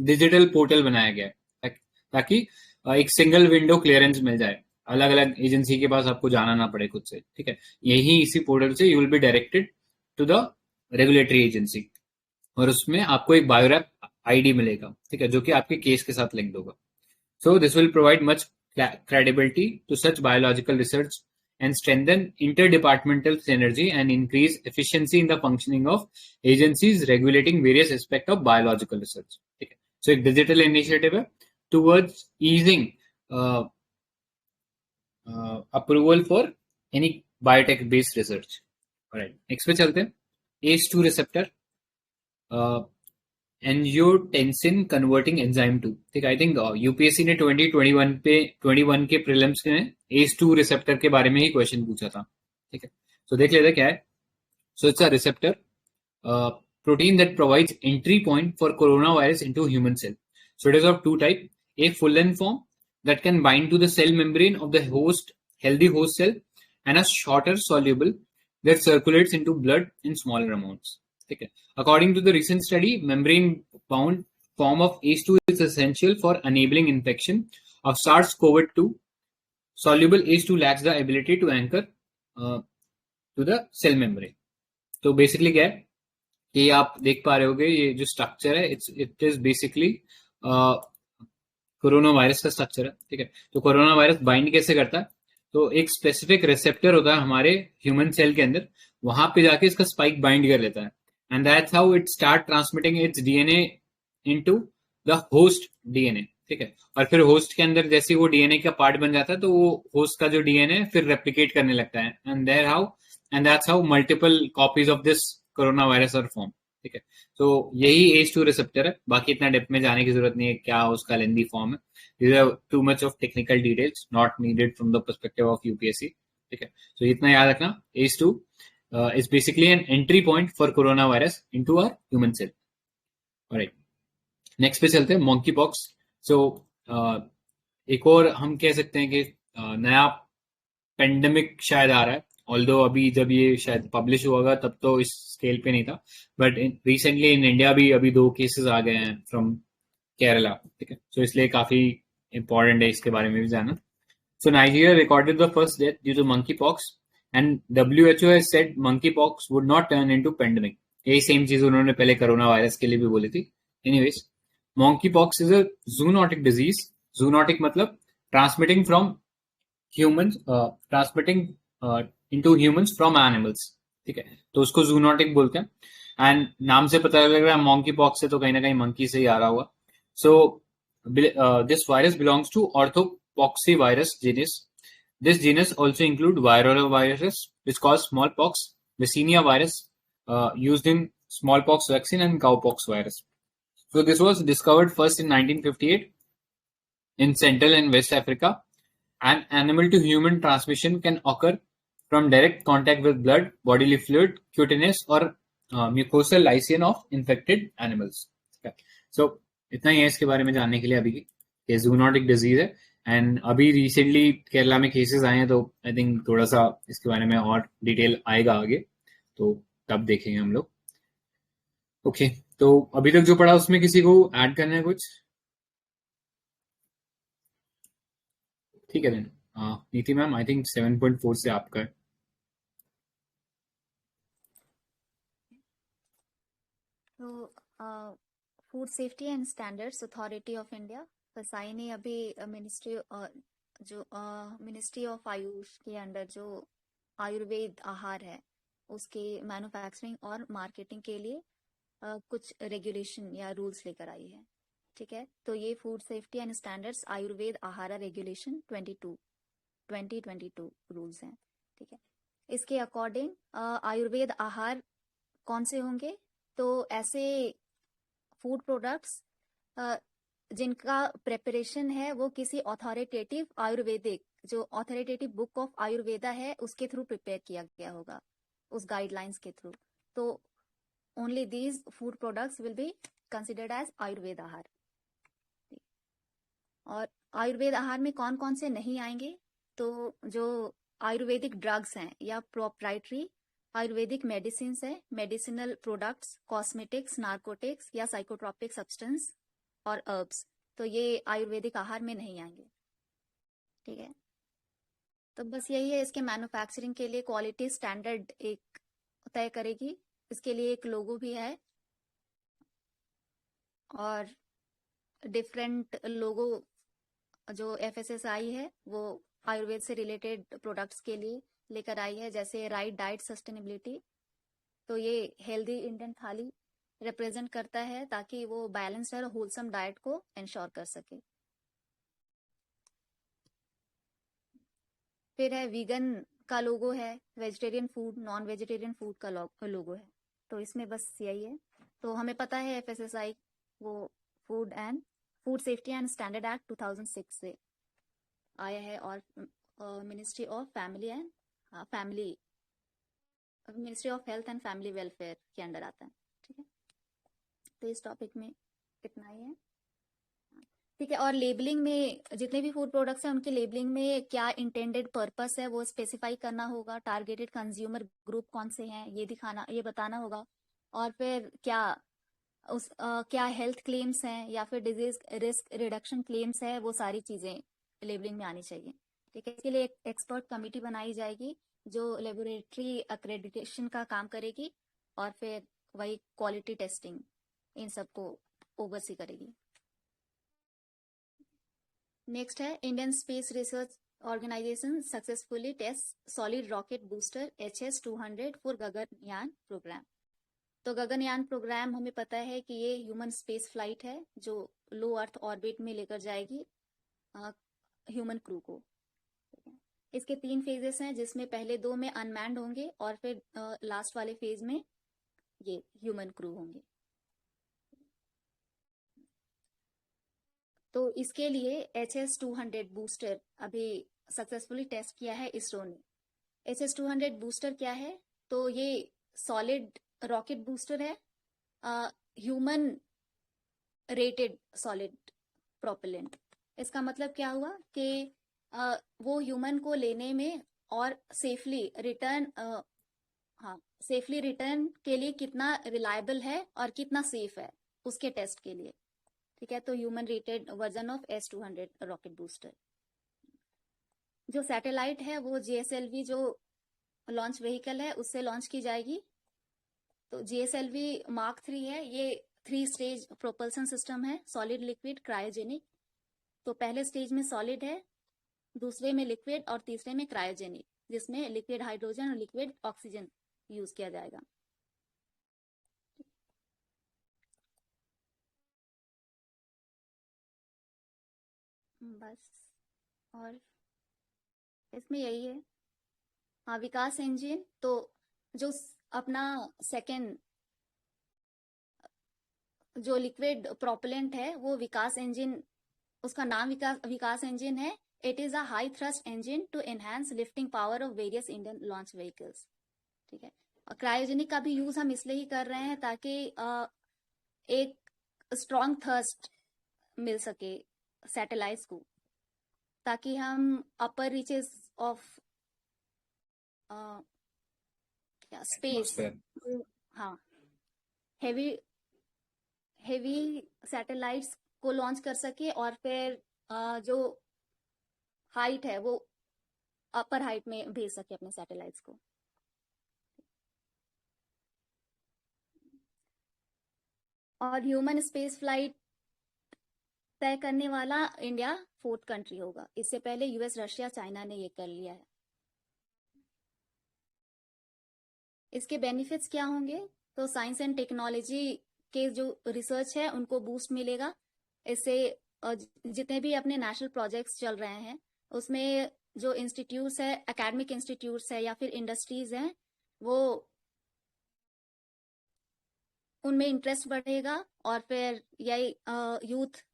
डिजिटल पोर्टल बनाया गया है, ताकि एक सिंगल विंडो क्लियरेंस मिल जाए, अलग अलग एजेंसी के पास आपको जाना ना पड़े खुद से. ठीक है. यही इसी पोर्टल से you will be directed to the regulatory agency, और उसमें आपको एक बायोरैप आईडी मिलेगा. ठीक है, जो कि आपके केस के साथ लिंक्ड होगा. So this will provide much credibility to such biological research and strengthen interdepartmental synergy and increase efficiency in the functioning of agencies regulating various aspects of biological research. ठीक है. So एक digital initiative है towards easing approval for any biotech based research. Alright, next पे चलते हैं. ACE2 receptor, angiotensin converting enzyme 2. ठीक है. आई थिंक यूपीएससी ने 2021 के प्रीलिम्स में ACE2 रिसेप्टर के बारे में ही क्वेश्चन पूछा था. ठीक है. सो देख लेते क्या है. So it's a receptor protein that provides entry point for corona virus into human cell. So it is of two type. A full length form that can bind to the cell membrane of the healthy host cell, and a shorter soluble that circulates into blood in smaller amounts. Okay. According to the recent study, membrane-bound form of ACE2 is essential for enabling infection of SARS-CoV-2. Soluble ACE2 lacks the ability to anchor to the cell membrane. तो बेसिकली क्या है कि आप देख पा रहे होगे ये जो स्ट्रक्चर है, it is basically corona virus का स्ट्रक्चर है. ठीक है. तो कोरोना वायरस बाइंड कैसे करता है, तो एक स्पेसिफिक रिसेप्टर होता है हमारे ह्यूमन सेल के अंदर, वहां पे जाके इसका स्पाइक बाइंड कर लेता है, and that's how it start transmitting it's DNA into the host DNA. ठीक है. और फिर होस्ट के अंदर जैसे वो डीएनए का पार्ट बन जाता है तो वो होस्ट का जो डीएनए फिर रेप्लिकेट करने लगता है, and that's how multiple copies of this corona virus are form. ठीक है. तो यही ACE2 रिसेप्टर है. बाकी इतना डेप्थ में जाने की जरूरत नहीं है क्या उसका लेंदी फॉर्म है. These are too much of technical details not needed from the perspective of UPSC. ठीक है. तो इतना याद रखना. ACE2 is basically an entry point for coronavirus into our human cell. Alright. Next पे चलते हैं मंकी पॉक्स. सो एक और हम कह सकते हैं कि नया पेंडेमिक शायद आ रहा है, ऑल्दो अभी जब ये शायद पब्लिश हुआ होगा तब तो इस स्केल पे नहीं था, बट रिसेंटली इन इंडिया भी अभी 2 केसेस आ गए हैं फ्रॉम केरला. ठीक है. सो इसलिए काफी इंपॉर्टेंट है इसके बारे में भी जानना. So Nigeria recorded the first death due to monkeypox and WHO has said monkeypox would not turn into pandemic. यही सेम चीज उन्होंने पहले कोरोना वायरस के लिए भी बोली थी. Anyways, monkeypox is a zoonotic disease. Zoonotic मतलब transmitting from humans, transmitting into humans from animals. ठीक है. तो उसको जूनोटिक बोलते हैं. एंड नाम से पता लग रहा है मॉन्की पॉक्स से, तो कहीं ना कहीं मंकी से ही आ रहा हुआ. So this virus belongs to orthopox virus genus. This genus also include viruses which cause smallpox, Vaccinia virus used in smallpox vaccine, and cowpox virus. So this was discovered first in 1958 in Central and West Africa. And animal to human transmission can occur from direct contact with blood, bodily fluid, cutaneous or mucosal lycium of infected animals. Okay. So इतना ही है इसके बारे में जानने के लिए अभी की. ये जूनोटिक डिजीज है एंड अभी रिसेंटली केरला में केसेस आए हैं, तो आई थिंक थोड़ा सा इसके बारे में और डिटेल आएगा आगे, तो तब देखेंगे हम लोग. ओके, तो अभी तक जो पढ़ा उसमें किसी को ऐड करना है कुछ? ठीक है देन. नीति मैम, आई थिंक 7.4 से आपका है. तो food safety and standards authority of India, फसाई ने अभी मिनिस्ट्री ऑफ आयुष के अंडर जो आयुर्वेद आहार है उसके मैन्युफैक्चरिंग और मार्केटिंग के लिए कुछ रेगुलेशन या रूल्स लेकर आई है. ठीक है, तो ये food safety and standards Ayurveda आहार रेगुलेशन 2022 रूल्स हैं. ठीक है, इसके अकॉर्डिंग आयुर्वेद आहार कौन से होंगे? तो ऐसे फूड प्रोडक्ट्स जिनका प्रेपरेशन है वो किसी ऑथोरिटेटिव आयुर्वेदिक, जो ऑथोरिटेटिव बुक ऑफ आयुर्वेदा है उसके थ्रू प्रिपेयर किया गया होगा, उस गाइडलाइंस के थ्रू. तो only these food products will be considered as Ayurveda Aahar. और आयुर्वेद आहार में कौन कौन से नहीं आएंगे? तो जो आयुर्वेदिक ड्रग्स हैं या प्रोप्राइटरी आयुर्वेदिक मेडिसिन है, मेडिसिनल प्रोडक्ट्स, कॉस्मेटिक्स, नार्कोटिक्स या साइकोट्रोपिक सब्सटेंस और हर्ब्स, तो ये आयुर्वेदिक आहार में नहीं आएंगे. ठीक है, तो बस यही है. इसके मैन्युफैक्चरिंग के लिए क्वालिटी स्टैंडर्ड एक तय करेगी, इसके लिए एक लोगो भी है और डिफरेंट लोगो जो FSSAI है वो आयुर्वेद से रिलेटेड प्रोडक्ट्स के लिए लेकर आई है, जैसे राइट डाइट सस्टेनेबिलिटी. तो ये हेल्दी इंडियन थाली रिप्रेजेंट करता है ताकि वो बैलेंस्ड और होलसम डाइट को इंश्योर कर सके. फिर है वीगन का लोगो है, vegetarian food, non vegetarian food का लोगो है. तो इसमें बस यही है. तो हमें पता है FSSAI वो food safety and standard act 2006 से आया है और ministry of health and family welfare के अंडर आता है. ठीक है, तो इस टॉपिक में इतना ही है. ठीक है, और लेबलिंग में जितने भी फूड प्रोडक्ट्स हैं उनके लेबलिंग में क्या इंटेंडेड पर्पस है वो स्पेसिफाई करना होगा. टारगेटेड कंज्यूमर ग्रुप कौन से हैं ये बताना होगा. और फिर क्या हेल्थ क्लेम्स हैं या फिर डिजीज रिस्क रिडक्शन क्लेम्स है, वो सारी चीजें लेबलिंग में आनी चाहिए. ठीक है, इसके लिए एक एक्सपर्ट कमेटी बनाई जाएगी जो लेबोरेटरी अक्रेडिटेशन का काम करेगी और फिर वही क्वालिटी टेस्टिंग इन सबको ओवरसी करेगी. नेक्स्ट है Indian space research organisation successfully test solid rocket booster HS-200 for Gaganyaan programme. तो गगनयान प्रोग्राम हमें पता है कि ये ह्यूमन स्पेस फ्लाइट है जो लो अर्थ ऑर्बिट में लेकर जाएगी ह्यूमन क्रू को. इसके 3 फेजेस हैं जिसमें पहले 2 में अनमैन्ड होंगे और फिर लास्ट वाले फेज में ये ह्यूमन क्रू होंगे. तो इसके लिए HS-200 बूस्टर अभी सक्सेसफुली टेस्ट किया है इसरो ने. HS-200 बूस्टर क्या है? तो ये सॉलिड रॉकेट बूस्टर है, ह्यूमन रेटेड सॉलिड प्रोपेलेंट. इसका मतलब क्या हुआ कि वो ह्यूमन को लेने में और सेफली रिटर्न के लिए कितना रिलायबल है और कितना सेफ है उसके टेस्ट के लिए. ठीक है, तो human rated version of S-200 rocket booster. जो सैटेलाइट है वो GSLV जो लॉन्च व्हीकल है उससे लॉन्च की जाएगी. तो GSLV Mark 3 है, ये 3 स्टेज प्रोपल्सन सिस्टम है, सॉलिड, लिक्विड, क्रायोजेनिक. तो पहले स्टेज में सॉलिड है, दूसरे में लिक्विड और तीसरे में क्रायोजेनिक, जिसमें लिक्विड हाइड्रोजन और लिक्विड ऑक्सीजन यूज किया जाएगा. बस। और इसमें यही है। हाँ, विकास इंजन तो जो अपना सेकंड जो लिक्विड प्रोपेलेंट है वो विकास इंजन, उसका नाम विकास इंजन है। It is a high thrust engine to enhance lifting power of various Indian launch vehicles. ठीक है। और क्रायोजेनिक का भी यूज हम इसलिए ही कर रहे हैं ताकि एक स्ट्रॉन्ग थर्स्ट मिल सके सैटेलाइट्स को, ताकि हम अपर रीचेस ऑफ स्पेस, एटमॉस्फेयर। हाँ, हेवी हेवी सैटेलाइट्स को लॉन्च कर सके और फिर जो हाइट है वो अपर हाइट में भेज सके अपने सैटेलाइट्स को। और ह्यूमन स्पेस फ्लाइट तय करने वाला इंडिया 4th कंट्री होगा। इससे पहले यूएस, रशिया, चाइना ने ये कर लिया है। इसके बेनिफिट्स क्या होंगे? तो साइंस एंड टेक्नोलॉजी के जो रिसर्च है उनको बूस्ट मिलेगा। इससे जितने भी अपने नेशनल प्रोजेक्ट्स चल रहे हैं उसमें जो इंस्टीट्यूट्स है, एकेडमिक इंस्टीट्यूट्स है या फिर इंडस्ट्रीज हैं, वो उनमें इंटरेस्ट बढ़ेगा और फिर यही यूथ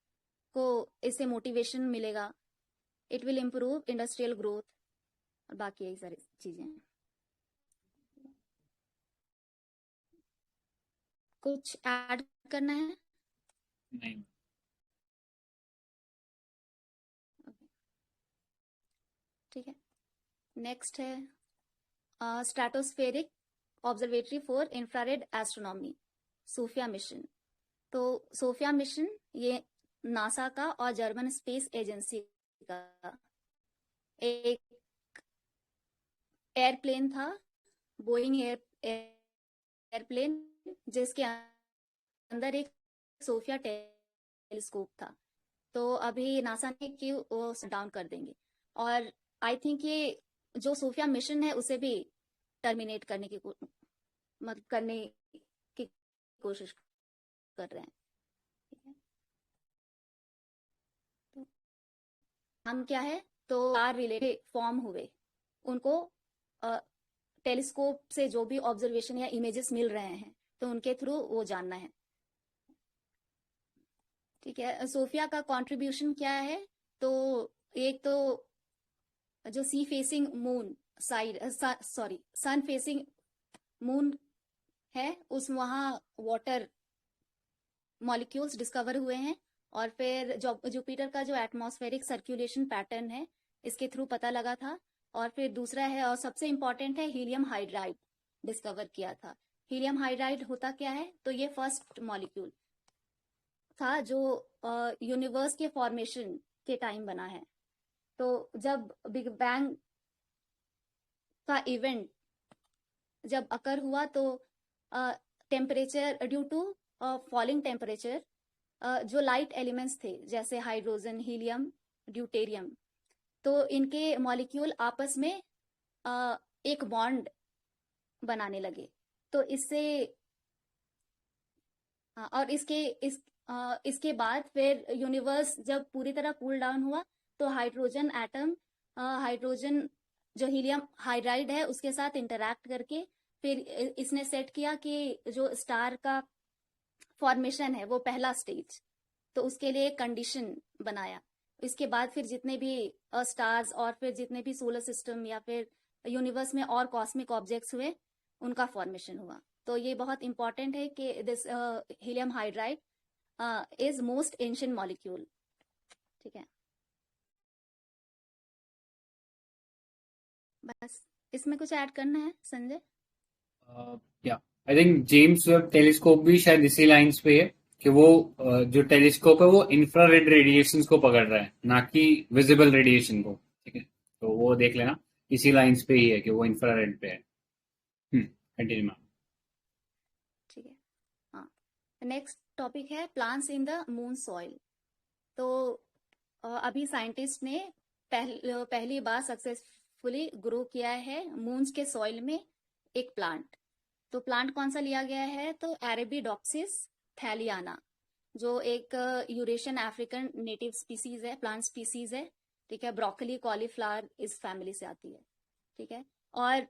को इससे मोटिवेशन मिलेगा। It will improve industrial growth और बाकी यही सारी चीजें। कुछ ऐड करना है? नहीं। ठीक है। नेक्स्ट है stratospheric observatory for infrared astronomy, SOFIA mission. तो सोफिया मिशन ये नासा का और जर्मन स्पेस एजेंसी का एक एयरप्लेन था, बोइंग एयरप्लेन, जिसके अंदर एक सोफिया टेलीस्कोप था। तो अभी नासा ने कि वो डाउन कर देंगे और आई थिंक ये जो सोफिया मिशन है उसे भी टर्मिनेट करने की मतलब करने की कोशिश कर रहे हैं। ठीक है। तो हम क्या है, तो आर रिलेटेड फॉर्म हुए उनको टेलीस्कोप से जो भी ऑब्जर्वेशन या इमेजेस मिल रहे हैं तो उनके थ्रू वो जानना है। ठीक है। सोफिया का कंट्रीब्यूशन क्या है? तो एक तो जो सी facing moon side, sorry, sun facing moon है, उस वहां वाटर मॉलिक्यूल्स डिस्कवर हुए हैं और फिर जुपिटर का जो एटमॉस्फेरिक सर्कुलेशन पैटर्न है इसके थ्रू पता लगा था। और फिर दूसरा है और सबसे इंपॉर्टेंट है, हीलियम हाइड्राइड डिस्कवर किया था। हीलियम हाइड्राइड होता क्या है? तो ये फर्स्ट मॉलिक्यूल था जो यूनिवर्स के फॉर्मेशन के टाइम बना है। तो जब बिग बैंग का इवेंट जब अकर हुआ तो temperature, due to falling temperature, जो लाइट एलिमेंट्स थे जैसे हाइड्रोजन, हीलियम, ड्यूटेरियम, तो इनके मॉलिक्यूल आपस में एक बॉन्ड बनाने लगे। तो इससे और इसके बाद फिर यूनिवर्स जब पूरी तरह कूल डाउन हुआ तो हाइड्रोजन एटम, हाइड्रोजन जो हीलियम हाइड्राइड है उसके साथ इंटरैक्ट करके फिर इसने सेट किया कि जो स्टार का फॉर्मेशन है वो पहला स्टेज, तो उसके लिए एक कंडीशन बनाया। इसके बाद फिर जितने भी स्टार्स और फिर जितने भी सोलर सिस्टम या फिर यूनिवर्स में और कॉस्मिक ऑब्जेक्ट्स हुए उनका फॉर्मेशन हुआ। तो ये बहुत इंपॉर्टेंट है कि this helium hydride is most ancient molecule. ठीक है। बस इसमें कुछ ऐड करना है संजय? या I think James Webb telescope भी शायद इसी लाइंस पे है कि वो जो टेलीस्कोप है वो इंफ्रारेड रेडिएशंस को पकड़ रहा है, ना कि विजिबल रेडिएशन को। ठीक है, तो वो देख लेना, इसी लाइंस पे ही है कि वो इंफ्रारेड पे है। Continue ma'am. ठीक है। हाँ, नेक्स्ट टॉपिक है plants in the moon soil. तो अभी साइंटिस्ट ने पहली बार सक्सेसफुली ग्रो किया है मून्स के सॉइल में एक प्लांट। तो प्लांट कौन सा लिया गया है? तो एरेबिडोप्सिस थैलियाना। जो एक यूरेशियन अफ्रीकन नेटिव स्पीसीज है, प्लांट स्पीसीज है, ठीक है। ब्रोकली कॉलीफ्लावर इस फैमिली से आती है, ठीक है। और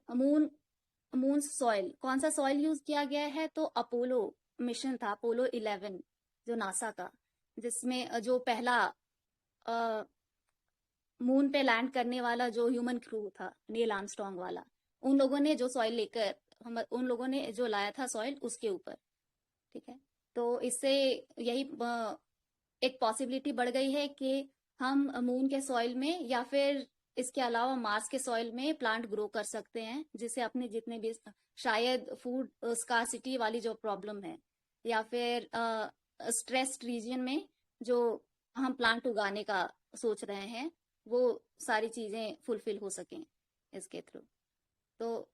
मून सॉइल, कौन सा सॉइल यूज किया गया है? तो अपोलो मिशन था, अपोलो 11 जो नासा का, जिसमें जो पहला मून पे लैंड करने वाला जो ह्यूमन क्रू था, नील आर्मस्ट्रॉन्ग वाला, उन लोगों ने जो सॉइल लेकर उन लोगों ने जो लाया था सॉइल उसके ऊपर, ठीक है। तो इससे यही एक पॉसिबिलिटी बढ़ गई है कि हम मून के सॉइल में या फिर इसके अलावा मार्स के सॉइल में प्लांट ग्रो कर सकते हैं, जिससे अपने जितने भी शायद फूड स्कार्सिटी वाली जो प्रॉब्लम है या फिर स्ट्रेस्ड रीजन में जो हम प्लांट उगाने का सोच रहे हैं, वो सारी चीजें फुलफिल हो सकें इसके थ्रू। तो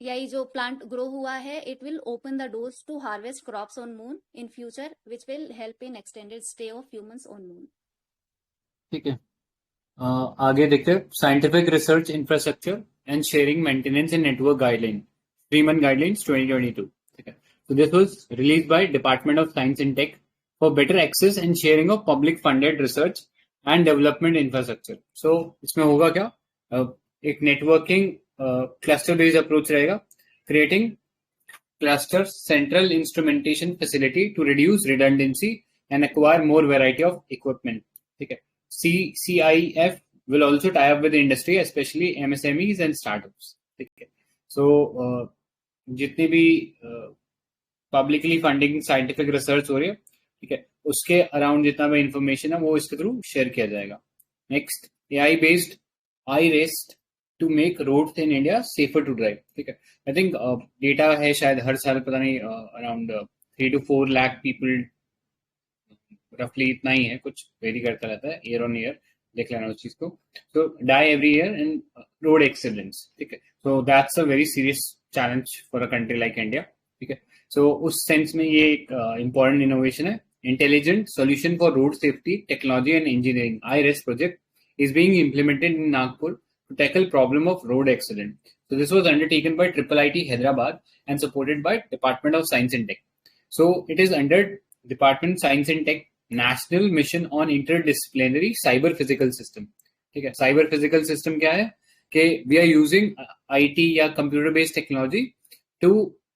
यही जो प्लांट ग्रो हुआ है, it will open the doors to harvest crops on moon in future, which will help in extended stay of humans on moon. ठीक है, आगे देखते हैं scientific research infrastructure and sharing maintenance in network guideline, freeman guidelines 2022। ठीक है, so this was released by Department of Science and Tech for better access and sharing of public funded research and development infrastructure. So इसमें होगा क्या, एक नेटवर्किंग क्लस्टर बेस्ड अप्रोच रहेगा, creating cluster central instrumentation facility to reduce redundancy and acquire more variety of equipment. ठीक है, CCIF will also tie up with the industry, especially MSMEs and startups. ठीक है, so जितनी भी पब्लिकली फंडिंग साइंटिफिक रिसर्च हो रही है, ठीक है, उसके अराउंड जितना भी इंफॉर्मेशन है वो इसके थ्रू शेयर किया जाएगा। Next, AI based iRASTE to make roads in India safer to drive. ठीक है, आई थिंक डेटा है शायद हर साल पता नहीं अराउंड 3 to 4 लाख पीपल, रफली इतना ही है, कुछ वेरी करता रहता है ईयर ऑन ईयर, देख लेना उस चीज को। तो die every year in road accidents. ठीक है, so that's a very serious challenge for a country like India. ठीक है, सो उस सेंस में ये एक इंपॉर्टेंट इनोवेशन है। Intelligent solution for road safety technology and engineering IRES project is being implemented in Nagpur to tackle problem of road accident. So this was undertaken by IIIT Hyderabad and supported by Department of Science and Tech. So it is under Department of Science and Tech National Mission on Interdisciplinary Cyber Physical System. ठीक है, साइबर फिजिकल सिस्टम क्या है कि वी आर यूजिंग IT या computer based technology to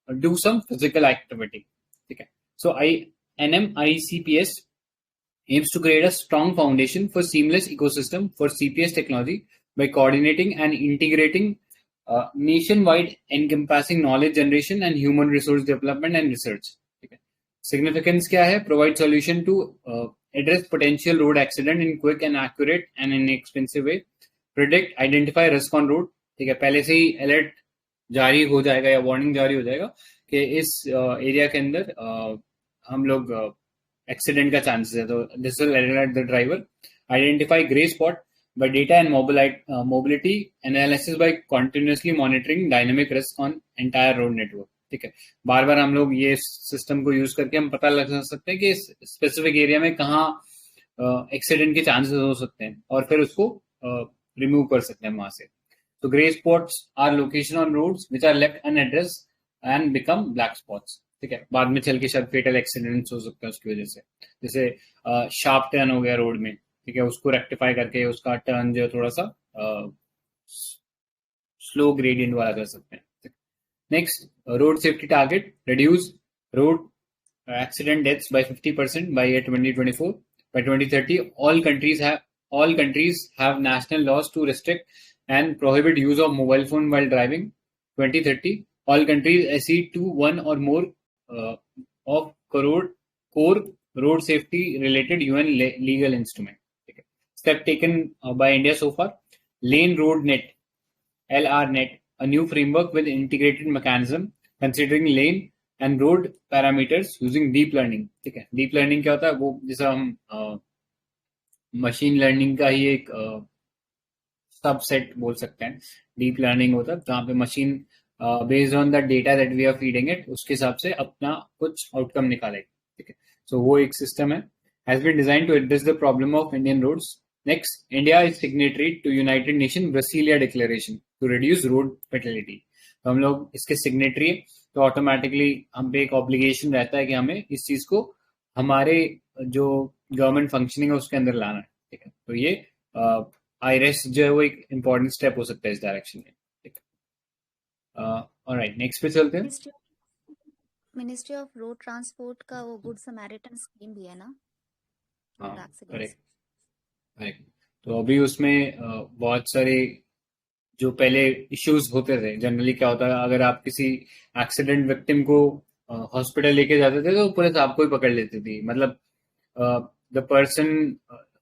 do some physical activity. ठीक है, सो NMICPS aims to create a strong foundation for seamless ecosystem for CPS technology by coordinating and integrating nationwide encompassing knowledge generation and human resource development and research. Okay. Significance क्या है? Provide solution to address potential road accident in quick and accurate and inexpensive way. Predict, identify risk on road. ठीक है, पहले से ही अलर्ट जारी हो जाएगा या वार्निंग जारी हो जाएगा कि इस एरिया के अंदर हम लोग एक्सीडेंट का चांसेस है, तो this will alert the driver. Identify grey spot by data and mobility analysis by continuously monitoring dynamic risk on entire road network. ठीक है, बार बार हम लोग ये सिस्टम को यूज करके हम पता लगा सकते हैं कि स्पेसिफिक एरिया में कहाँ एक्सीडेंट के चांसेस हो सकते हैं और फिर उसको रिमूव कर सकते हैं वहां से। तो grey spots are location on roads which are left unaddressed and become black spots. ठीक है, बाद में चल के शायद फेटल एक्सीडेंट्स हो सकते हैं उसकी वजह से, जैसे शार्प टर्न हो गया रोड में, ठीक है, उसको रेक्टिफाई करके उसका टर्न जो थोड़ा सा स्लो ग्रेडियंट वाला कर सकते हैं। Next, road safety target, reduce road accident deaths by 50% by year 2024. By 2030, all countries have national laws to restrict and prohibit use of mobile phone while driving. 2030, all countries accede to one or more of core road safety related UN legal instrument. Okay. Step taken by India so far: Lane Road Net, LRNet, a new framework with integrated mechanism considering lane and road parameters using deep learning. ठीक है, deep learning क्या होता है? वो जैसा हम मशीन लर्निंग का ही एक सबसेट बोल सकते हैं। डीप लर्निंग होता है जहाँ पे machine based on the data that we are feeding it उसके हिसाब से अपना कुछ आउटकम निकालेगी। ठीक है, सो वो एक सिस्टम है, has been design to address the problem of Indian roads. Next, India is signatory to United Nation Brasilia declaration to reduce road fatality. तो हम लोग इसके सिग्नेटरी है तो ऑटोमेटिकली हम पे एक ऑब्लिगेशन रहता है कि हमें इस चीज को हमारे जो गवर्नमेंट फंक्शनिंग है उसके अंदर लाना है, ठीक है। तो ये आईरेस जो है वो एक इम्पोर्टेंट स्टेप हो सकता है इस डायरेक्शन में, ठीक है। ऑलराइट, नेक्स्ट पे चलते हैं। Ministry ministry of road transport का वो गुड समैरिटन स्कीम भी है ना, हाँ, रोड एक्सीडेंट्स। Correct correct. तो अभी उसमें बहुत सारे जो पहले इश्यूज होते थे, जनरली क्या होता है, अगर आप किसी एक्सीडेंट विक्टिम को हॉस्पिटल लेके जाते थे तो पुलिस आपको ही पकड़ लेती थी, मतलब the person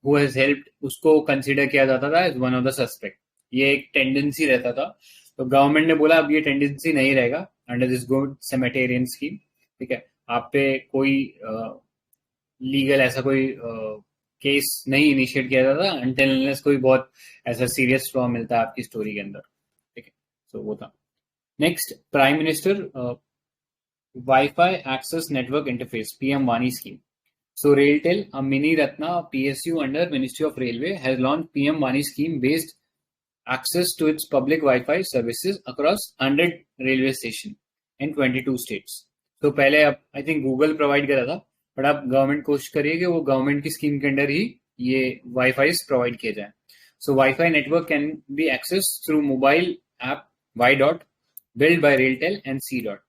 who has helped उसको कंसीडर किया जाता था as one of the suspect. ये एक टेंडेंसी रहता था। तो गवर्नमेंट ने बोला अब ये टेंडेंसी नहीं रहेगा under this good Samaritan scheme, ठीक है। आप पे कोई लीगल ऐसा कोई केस नहीं इनिशिएट किया जाता अनटिल अनलेस कोई बहुत ऐसा सीरियस फ्लॉ मिलता है आपकी स्टोरी के अंदर, ठीक है। सो वो था। Next, prime minister wifi access network interface PM वानी scheme. So RailTel, a mini Ratna PSU under Ministry of Railway, has launched PM Wani scheme based access to its public Wi-Fi services across 100 railway station in 22 states. तो पहले अब आई थिंक गूगल प्रोवाइड करा था, बट अब गवर्नमेंट कोशिश करिए कि वो गवर्नमेंट की स्कीम के अंडर ही ये वाईफाई प्रोवाइड किए जाए. सो wifi network can be access through mobile app wi dot build by RailTel and C dot.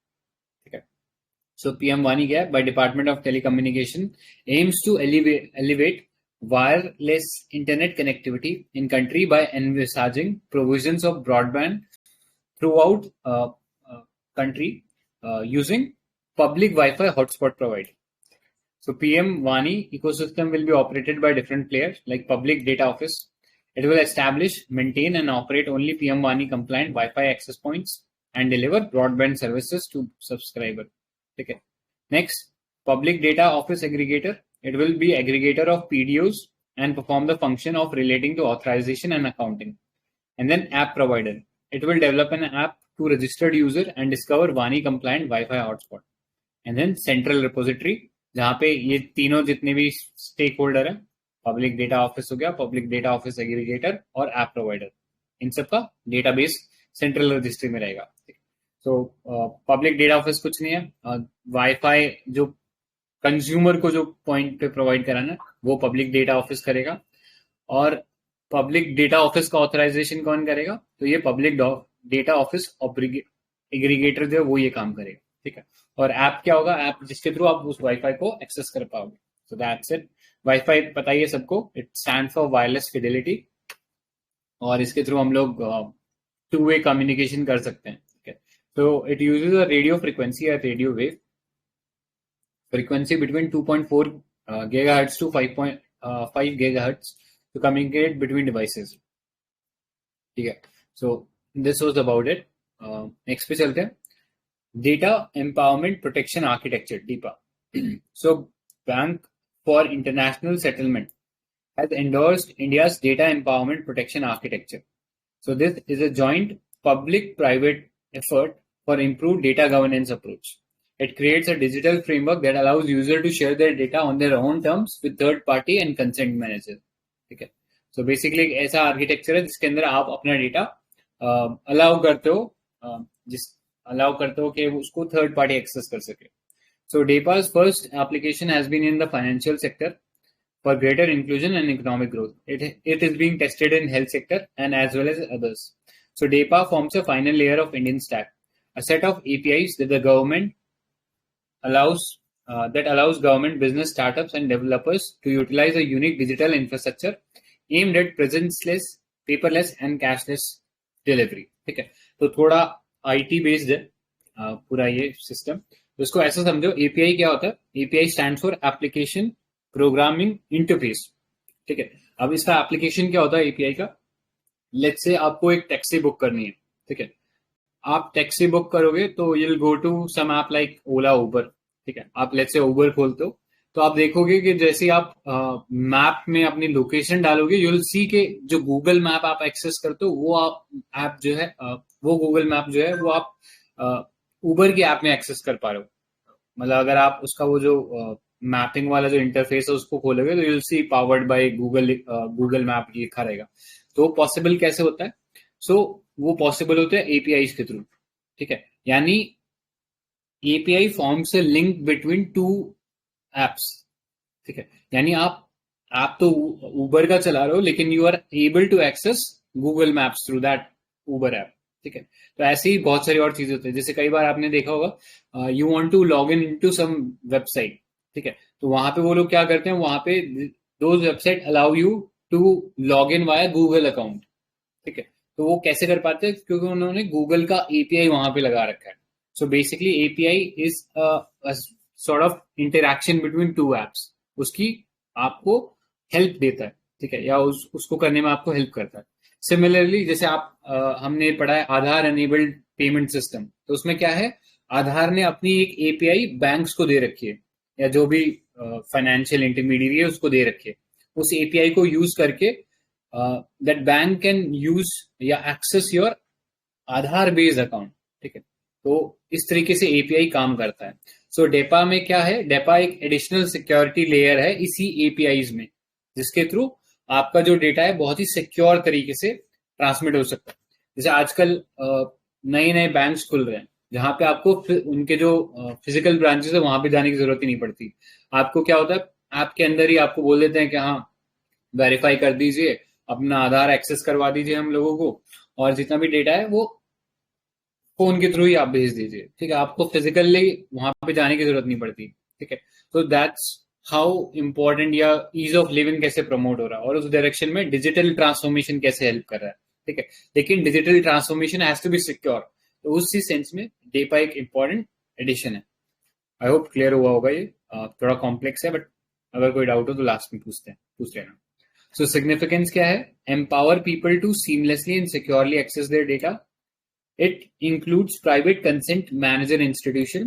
So PM Wani क्या है? By Department of Telecommunication aims to elevate wireless internet connectivity in country by envisaging provisions of broadband throughout country using public Wi-Fi hotspot provided. So PM Wani ecosystem will be operated by different players like Public Data Office. It will establish, maintain and operate only PM Wani compliant Wi-Fi access points and deliver broadband services to subscriber. Okay. Next, Public Data Office Aggregator. It will be aggregator of PDOs and perform the function of relating to authorization and accounting. And then App Provider. It will develop an app to registered user and discover Wani compliant Wi-Fi hotspot. And then Central Repository, जहाँ पे ये तीनों जितने भी स्टेक होल्डर है, पब्लिक डेटा ऑफिस हो गया, पब्लिक डेटा ऑफिस एग्रीगेटर और ऐप प्रोवाइडर, इन सबका डेटाबेस सेंट्रल रजिस्ट्री में रहेगा. तो पब्लिक डेटा ऑफिस कुछ नहीं है, वाईफाई जो कंज्यूमर को जो पॉइंट पे प्रोवाइड कराना वो पब्लिक डेटा ऑफिस करेगा. और पब्लिक डेटा ऑफिस का ऑथराइजेशन कौन करेगा? तो ये पब्लिक डेटा ऑफिस एग्रीगेटर जो है वो ये काम करेगा, ठीक है. और ऐप क्या होगा? ऐप जिसके थ्रू आप उस वाईफाई को एक्सेस कर पाओगे. So that's it. वाईफाई पता ही है सबको, it stand for wireless Fidelity, और इसके थ्रू हम लोग टू वे कम्युनिकेशन कर सकते हैं. So it uses a radio frequency, a radio wave frequency between 2.4 gigahertz to 5.5 gigahertz to communicate between devices. ठीक है. So this was about it. Next पे चलते हैं. Data Empowerment Protection Architecture (DEPA). So Bank for International Settlement has endorsed India's Data Empowerment Protection Architecture. So this is a joint public-private effort for improved data governance approach. It creates a digital framework that allows users to share their data on their own terms with third party and consent manager. ठीक है. So basically एक ऐसा आर्किटेक्चर है जिसके अंदर आप अपना डेटा अलाउ करते हो कि उसको थर्ड पार्टी एक्सेस कर सके. So DEPA's first application has been in the financial sector for greater inclusion and economic growth. It is being tested in health sector and as well as others. So DEPA forms a final layer of Indian stack, a set of APIs that the government allows government, business, startups, and developers to utilize a unique digital infrastructure aimed at presenceless, paperless, and cashless delivery. ठीक है. तो थोड़ा IT बेस्ड है पूरा ये सिस्टम. तो इसको ऐसा समझो, API क्या होता है? API stands for application programming interface. ठीक है. अब इसका एप्लीकेशन क्या होता है API का? लेट्स से आपको एक टैक्सी बुक करनी है, ठीक है. आप टैक्सी बुक करोगे तो you will go to some app like Ola, Uber, ठीक है. आप लेट्स से उबर खोलते हो तो आप देखोगे कि जैसे आप मैप में अपनी लोकेशन डालोगे, यू विल सी के जो गूगल मैप आप एक्सेस करते हो वो आप ऐप जो है वो गूगल मैप जो है वो आप उबर की ऐप में एक्सेस कर पा रहे हो. मतलब अगर आप उसका वो जो मैपिंग वाला जो इंटरफेस है उसको खोलोगे तो you will see powered by Google map लिखा रहेगा. तो पॉसिबल कैसे होता है? सो वो पॉसिबल होता है APIs के थ्रू, ठीक है. यानी API forms a link between two apps, ठीक है। यानी आप तो उबर का चला रहे हो, लेकिन you are able to access Google maps through that Uber app, ठीक है। तो ऐसे ही बहुत सारी और चीजें होती है, जैसे कई बार आपने देखा होगा you want to log in to some website, ठीक है। तो वहां पे वो लोग क्या करते हैं, वहां पे those website allow you to log in via Google account, ठीक है। तो वो कैसे कर पाते हैं, क्योंकि उन्होंने गूगल का एपीआई वहां पे लगा रखा है। So basically API is sort of interaction between two apps, उसकी आपको हेल्प देता है, ठीक है, या उसको करने में आपको हेल्प करता है। सिमिलरली जैसे हमने पढ़ा है आधार एनेबल्ड पेमेंट सिस्टम, तो उसमें क्या है, आधार ने अपनी एक एपीआई बैंक्स को दे रखी है, या जो भी फाइनेंशियल इंटरमीडिएट है उसको दे रखी है। उस एपीआई को यूज करके दैट बैंक कैन यूज या access your Aadhaar based account, ठीक है। तो इस तरीके से एपीआई काम करता है। सो डेपा में क्या है, डेपा एक एडिशनल सिक्योरिटी लेयर है इसी एपीआईज में, जिसके थ्रू आपका जो डेटा है बहुत ही सिक्योर तरीके से ट्रांसमिट हो सकता है। जैसे आजकल नए नए बैंक्स खुल रहे हैं, जहां पे आपको उनके जो फिजिकल ब्रांचेस है वहां पे जाने की जरूरत ही नहीं पड़ती। आपको क्या होता है, ऐप के अंदर ही आपको बोल देते हैं कि हाँ वेरीफाई कर दीजिए, अपना आधार एक्सेस करवा दीजिए हम लोगों को, और जितना भी डेटा है वो फोन के थ्रू ही आप भेज दीजिए, ठीक है। आपको फिजिकली वहां पे जाने की जरूरत नहीं पड़ती, ठीक है। तो दैट्स हाउ इंपॉर्टेंट या ईज ऑफ लिविंग कैसे प्रमोट हो रहा है, और उस डायरेक्शन में डिजिटल ट्रांसफॉर्मेशन कैसे हेल्प कर रहा है, ठीक है। लेकिन digital transformation has to be secure, तो उसी सेंस में डेपा एक इंपॉर्टेंट एडिशन है। आई होप क्लियर हुआ होगा ये, थोड़ा कॉम्प्लेक्स है, बट अगर कोई डाउट हो तो लास्ट में पूछ लेना। सो सिग्निफिकेंस क्या है, empower people to seamlessly and securely access their data. It includes private consent manager institution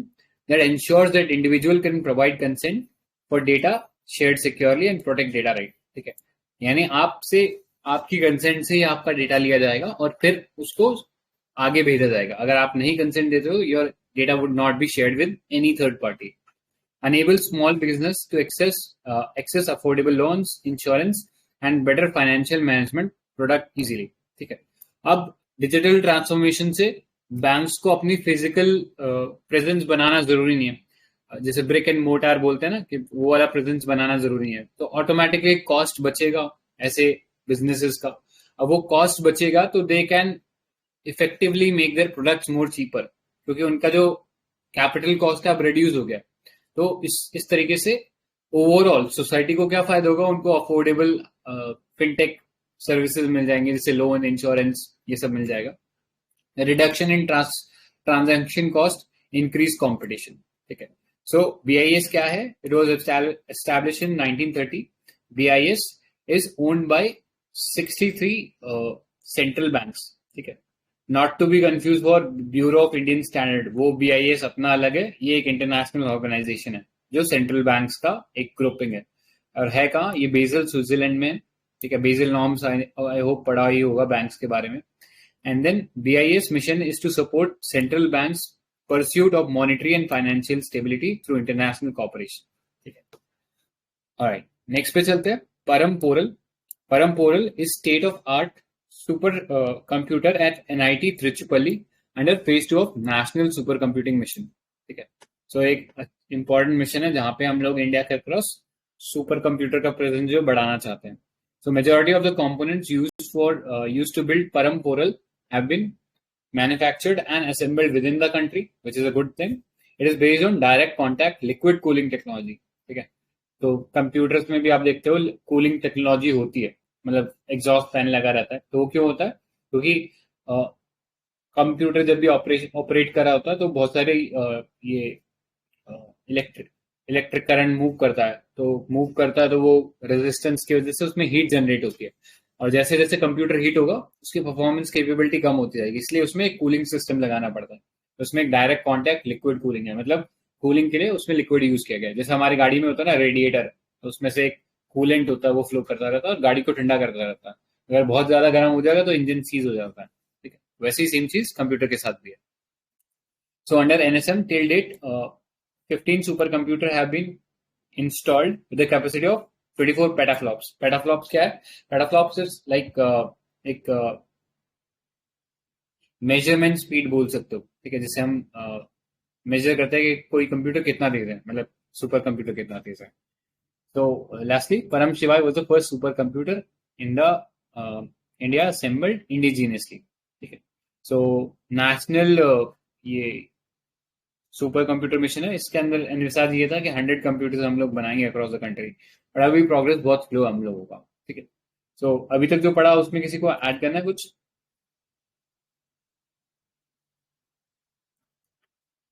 that ensures that individual can provide consent for data shared securely and protect data right, ठीक है। यानी आपसे आपकी कंसेंट से ही आपका डेटा लिया जाएगा और फिर उसको आगे भेजा जाएगा। अगर आप नहीं कंसेंट देते हो, your data would not be shared with any third party. Enable small business to access affordable loans, insurance and better financial management product easily, ठीक है। अब डिजिटल ट्रांसफॉर्मेशन से बैंक्स को अपनी फिजिकल प्रेजेंस बनाना जरूरी नहीं है, जैसे ब्रिक एंड मोटार बोलते हैं ना, कि वो वाला प्रेजेंस बनाना जरूरी है। तो ऑटोमेटिकली कॉस्ट बचेगा ऐसे बिजनेसेस का। अब वो कॉस्ट बचेगा तो they can effectively make their products more cheaper, क्योंकि उनका जो कैपिटल कॉस्ट है अब रिड्यूस हो गया। तो इस तरीके से ओवरऑल सोसाइटी को क्या फायदा होगा, उनको अफोर्डेबल फिनटेक सर्विसेज मिल जाएंगे, जैसे लोन, इंश्योरेंस, ये सब मिल जाएगा। Reduction in transaction cost, increase competition, ठीक है। सो बीआईएस क्या है, it was establish in 1930. BIS is owned by 63 central banks, ठीक है। Not to be confuse for bureau of Indian standard, वो बीआईएस अपना अलग है, ये एक इंटरनेशनल ऑर्गेनाइजेशन है जो सेंट्रल बैंक्स का एक ग्रुपिंग है। और है कहाँ, ये बेजल स्विट्जरलैंड में, ठीक है। बेजल नॉर्म्स आई होप पढ़ा ही होगा बैंक्स के बारे में। And then BIS mission is to support central banks pursuit of monetary and financial stability through international corporation, ठीक है। ऑलराइट, नेक्स्ट पे चलते हैं। Param Porul. Param Porul is state of art supercomputer at NIT Tiruchirappalli under phase 2 of National Supercomputing Mission, ठीक है। सो एक इंपॉर्टेंट मिशन है जहां पे हम लोग इंडिया के अक्रॉस सुपर कंप्यूटर का प्रेजेंस जो बढ़ाना चाहते हैं। So majority of the components used to build Param Poral have been manufactured and assembled within the country, which is a good thing. It is based on direct contact liquid cooling technology, ठीक है। तो कंप्यूटर्स में भी आप देखते हो कूलिंग टेक्नोलॉजी होती है, मतलब एग्जॉस्ट फैन लगा रहता है। तो वो क्यों होता है, क्योंकि कंप्यूटर जब भी ऑपरेट कर रहा होता है तो बहुत सारे ये इलेक्ट्रिक करंट मूव करता है, तो वो रेजिस्टेंस की वजह से उसमें हीट जनरेट होती है, और जैसे जैसे कंप्यूटर हीट होगा उसकी परफॉर्मेंस कैपेबिलिटी कम होती जाएगी, इसलिए उसमें एक कूलिंग सिस्टम लगाना पड़ता है। तो उसमें एक डायरेक्ट कॉन्टैक्ट लिक्विड कूलिंग है, मतलब कूलिंग के लिए उसमें लिक्विड यूज किया गया है। जैसे हमारी गाड़ी में होता है ना रेडिएटर, तो उसमें से एक कूलेंट होता है, वो फ्लो करता रहता है और गाड़ी को ठंडा करता रहता है। अगर बहुत ज्यादा गर्म हो जाएगा तो इंजन सीज हो जाता है, ठीक है। वैसे ही सेम चीज कंप्यूटर के साथ भी है। So under NSM till date 15 supercomputer have been installed with a capacity of 24 petaflops. Petaflops क्या है? Petaflops is like एक मेजरमेंट स्पीड बोल सकते हो, ठीक है। जैसे हम मेजर करता है कि कोई कंप्यूटर कितना तेज है, मतलब सुपर कंप्यूटर कितना तेज है। तो लास्टली परम शिवाय was the first super computer in the India assembled indigenously, ठीक है। सो नेशनल ये सुपर कंप्यूटर मिशन है, इसके अंदर एनविसाज ये था कि 100 कंप्यूटर्स हम लोग बनाएंगे अक्रॉस द कंट्री, और अभी प्रोग्रेस बहुत स्लो है हम लोगों का, ठीक है। सो अभी तक जो पढ़ा उसमें किसी को ऐड करना है कुछ?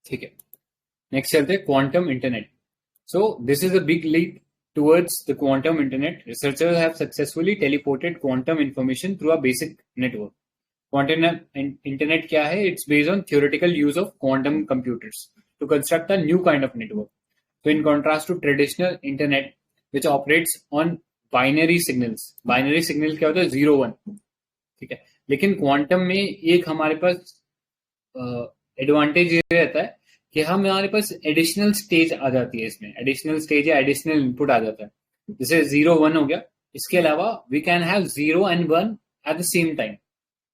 ठीक है, नेक्स्ट चलते हैं quantum internet. So this is a big leap towards the quantum internet. Researchers have successfully teleported quantum information through a basic network. Quantum internet क्या है? It's based on theoretical use of quantum computers to construct a new kind of network. So in contrast to traditional internet, which operates on binary signals. Binary signal क्या होता है? 0 1, ठीक है। लेकिन क्वांटम में एक हमारे पास एडवांटेज ये रहता है कि हमारे पास एडिशनल स्टेज आ जाती है, इसमें एडिशनल स्टेज या एडिशनल इनपुट आ जाता है। जैसे 0 1 हो गया, इसके अलावा we can have 0 and 1 at the same time,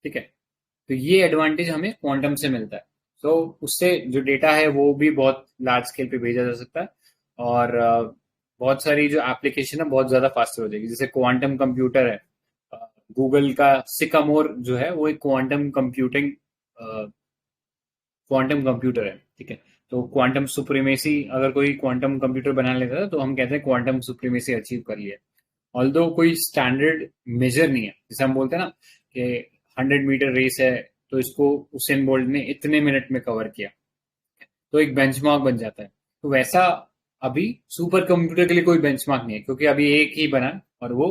ठीक है। तो ये एडवांटेज हमें क्वांटम से मिलता है। तो उससे जो डेटा है वो भी बहुत लार्ज स्केल पे भेजा जा सकता है, और बहुत सारी जो एप्लीकेशन है बहुत ज्यादा फास्टर हो जाएगी। जैसे क्वांटम कंप्यूटर है, गूगल का सिकामोर जो है वो एक क्वांटम कंप्यूटर है, ठीक है। तो क्वांटम सुप्रीमेसी, अगर कोई क्वांटम कंप्यूटर बना लेता है तो हम कहते हैं क्वांटम सुप्रीमेसी अचीव कर लिया। ऑल्दो कोई स्टैंडर्ड मेजर नहीं है, जैसे हम बोलते हैं ना कि 100 मीटर रेस है तो इसको उसेन बोल्ट ने इतने मिनट में कवर किया, तो एक बेंचमार्क बन जाता है। तो वैसा अभी सुपर कंप्यूटर के लिए कोई बेंचमार्क नहीं है, क्योंकि अभी एक ही बना और वो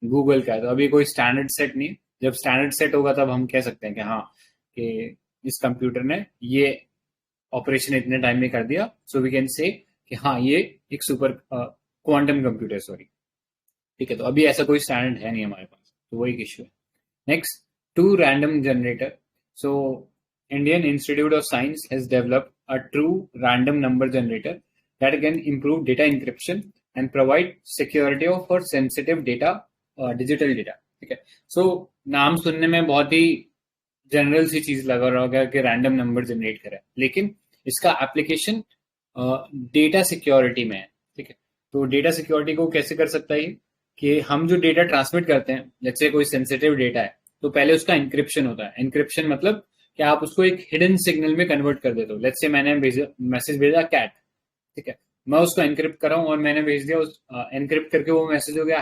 गूगल का है। तो अभी कोई स्टैंडर्ड सेट नहीं है। जब स्टैंडर्ड सेट होगा तब हम कह सकते हैं कि हाँ, कि इस कंप्यूटर ने ये ऑपरेशन इतने टाइम में कर दिया, सो वी कैन से कि हाँ ये एक सुपर क्वांटम कंप्यूटर, सॉरी, ठीक है। तो अभी ऐसा कोई स्टैंडर्ड है नहीं हमारे पास, तो वो एक इश्यू है। Next, true random generator. So Indian institute of science has developed a true random number generator that can improve data encryption and provide security for sensitive data, digital data, ठीक है। सो नाम सुनने में बहुत ही जनरल सी चीज लगा रहा होगा कि रैंडम नंबर जनरेट करे, लेकिन इसका एप्लीकेशन डेटा सिक्योरिटी में है, ठीक है। तो डेटा सिक्योरिटी को कैसे कर सकता है कि हम जो डेटा ट्रांसमिट करते हैं, जैसे कोई सेंसिटिव डेटा है, तो पहले उसका इंक्रिप्शन होता है। इंक्रिप्शन मतलब कि आप उसको एक हिडन सिग्नल में कन्वर्ट कर देते हो। लेट्स से मैंने मैसेज भेजा कैट, ठीक है, मैं उसको एनक्रिप्ट कर रहा हूँ और मैंने भेज दिया, उस एनक्रिप्ट करके वो मैसेज हो गया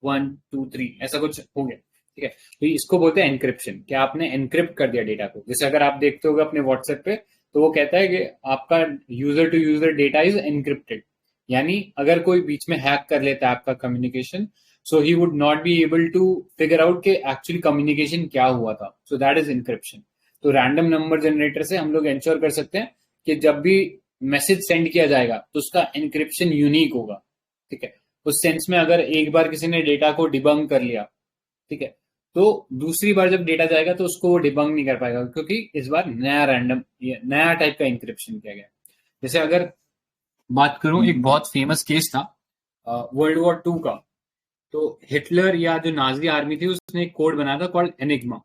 #123, ऐसा कुछ हो गया, ठीक है। तो इसको बोलते हैं एनक्रिप्शन, कि आपने एनक्रिप्ट कर दिया डेटा को। जैसे अगर आप देखते होगे अपने व्हाट्सएप पे, तो वो कहता है कि आपका user to user data is encrypted, यानी अगर कोई बीच में हैक कर लेता है आपका communication, so he would not be able to figure out कि एक्चुअली कम्युनिकेशन क्या हुआ था। So that is encryption. तो रैंडम नंबर जनरेटर से हम लोग इंश्योर कर सकते हैं कि जब भी मैसेज सेंड किया जाएगा तो उसका एनक्रिप्शन यूनिक होगा, ठीक है। उस सेंस में अगर एक बार किसी ने डेटा को डिबंग कर लिया, ठीक है, तो दूसरी बार जब डेटा जाएगा तो उसको वो डिबंग नहीं कर पाएगा, क्योंकि इस बार नया रैंडम, नया टाइप का इंक्रिप्शन किया गया। जैसे अगर बात करूं, एक बहुत फेमस केस था वर्ल्ड वॉर 2 का। तो हिटलर या जो नाजी आर्मी थी उसने एक कोड बनाया था कॉल्ड एनिग्मा,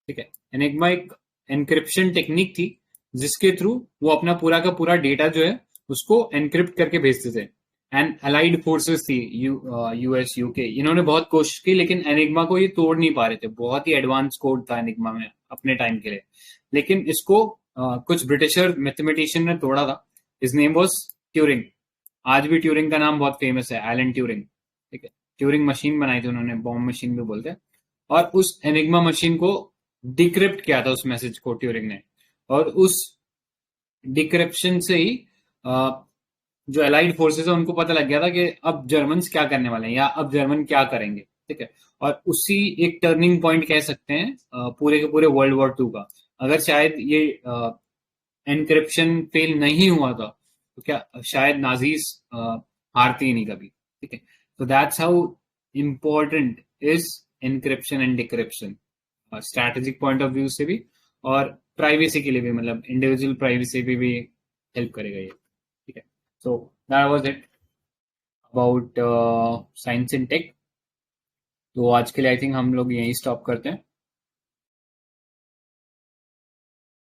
ठीक है। एनिग्मा एक एनक्रिप्शन टेक्निक थी जिसके थ्रू वो अपना पूरा का पूरा डेटा जो है उसको एनक्रिप्ट करके भेजते थे। एंड अलाइड फोर्सेस थी, यूएस यूके, इन्होंने बहुत कोशिश की, लेकिन एनिग्मा को ये तोड़ नहीं पा रहे थे। बहुत ही एडवांस कोड था एनिग्मा में अपने टाइम के लिए, लेकिन इसको कुछ ब्रिटिशर मैथमेटिशियन ने तोड़ा था। His name was Turing. आज भी ट्यूरिंग का नाम बहुत फेमस है, एलन ट्यूरिंग, ठीक है। ट्यूरिंग मशीन बनाई थी उन्होंने, बॉम्ब मशीन भी बोलते हैं। और उस एनिग्मा मशीन को डिक्रिप्ट किया था, उस मैसेज को ट्यूरिंग ने, और उस डिक्रिप्शन से ही जो अलाइड फोर्सेस है उनको पता लग गया था कि अब जर्मन्स क्या करने वाले हैं या अब जर्मन क्या करेंगे, ठीक है। और उसी एक टर्निंग पॉइंट कह सकते हैं पूरे के पूरे वर्ल्ड वॉर 2 का। अगर शायद ये एनक्रिप्शन फेल नहीं हुआ था तो क्या शायद नाजीज हारती ही नहीं कभी, ठीक है। तो that's how important is encryption and decryption, strategic point of view से भी और प्राइवेसी के लिए भी, मतलब इंडिविजुअल प्राइवेसी भी हेल्प करेगा ये, ठीक है। So that was it about science and tech. तो आज के लिए आई थिंक हम लोग यहीं स्टॉप करते हैं।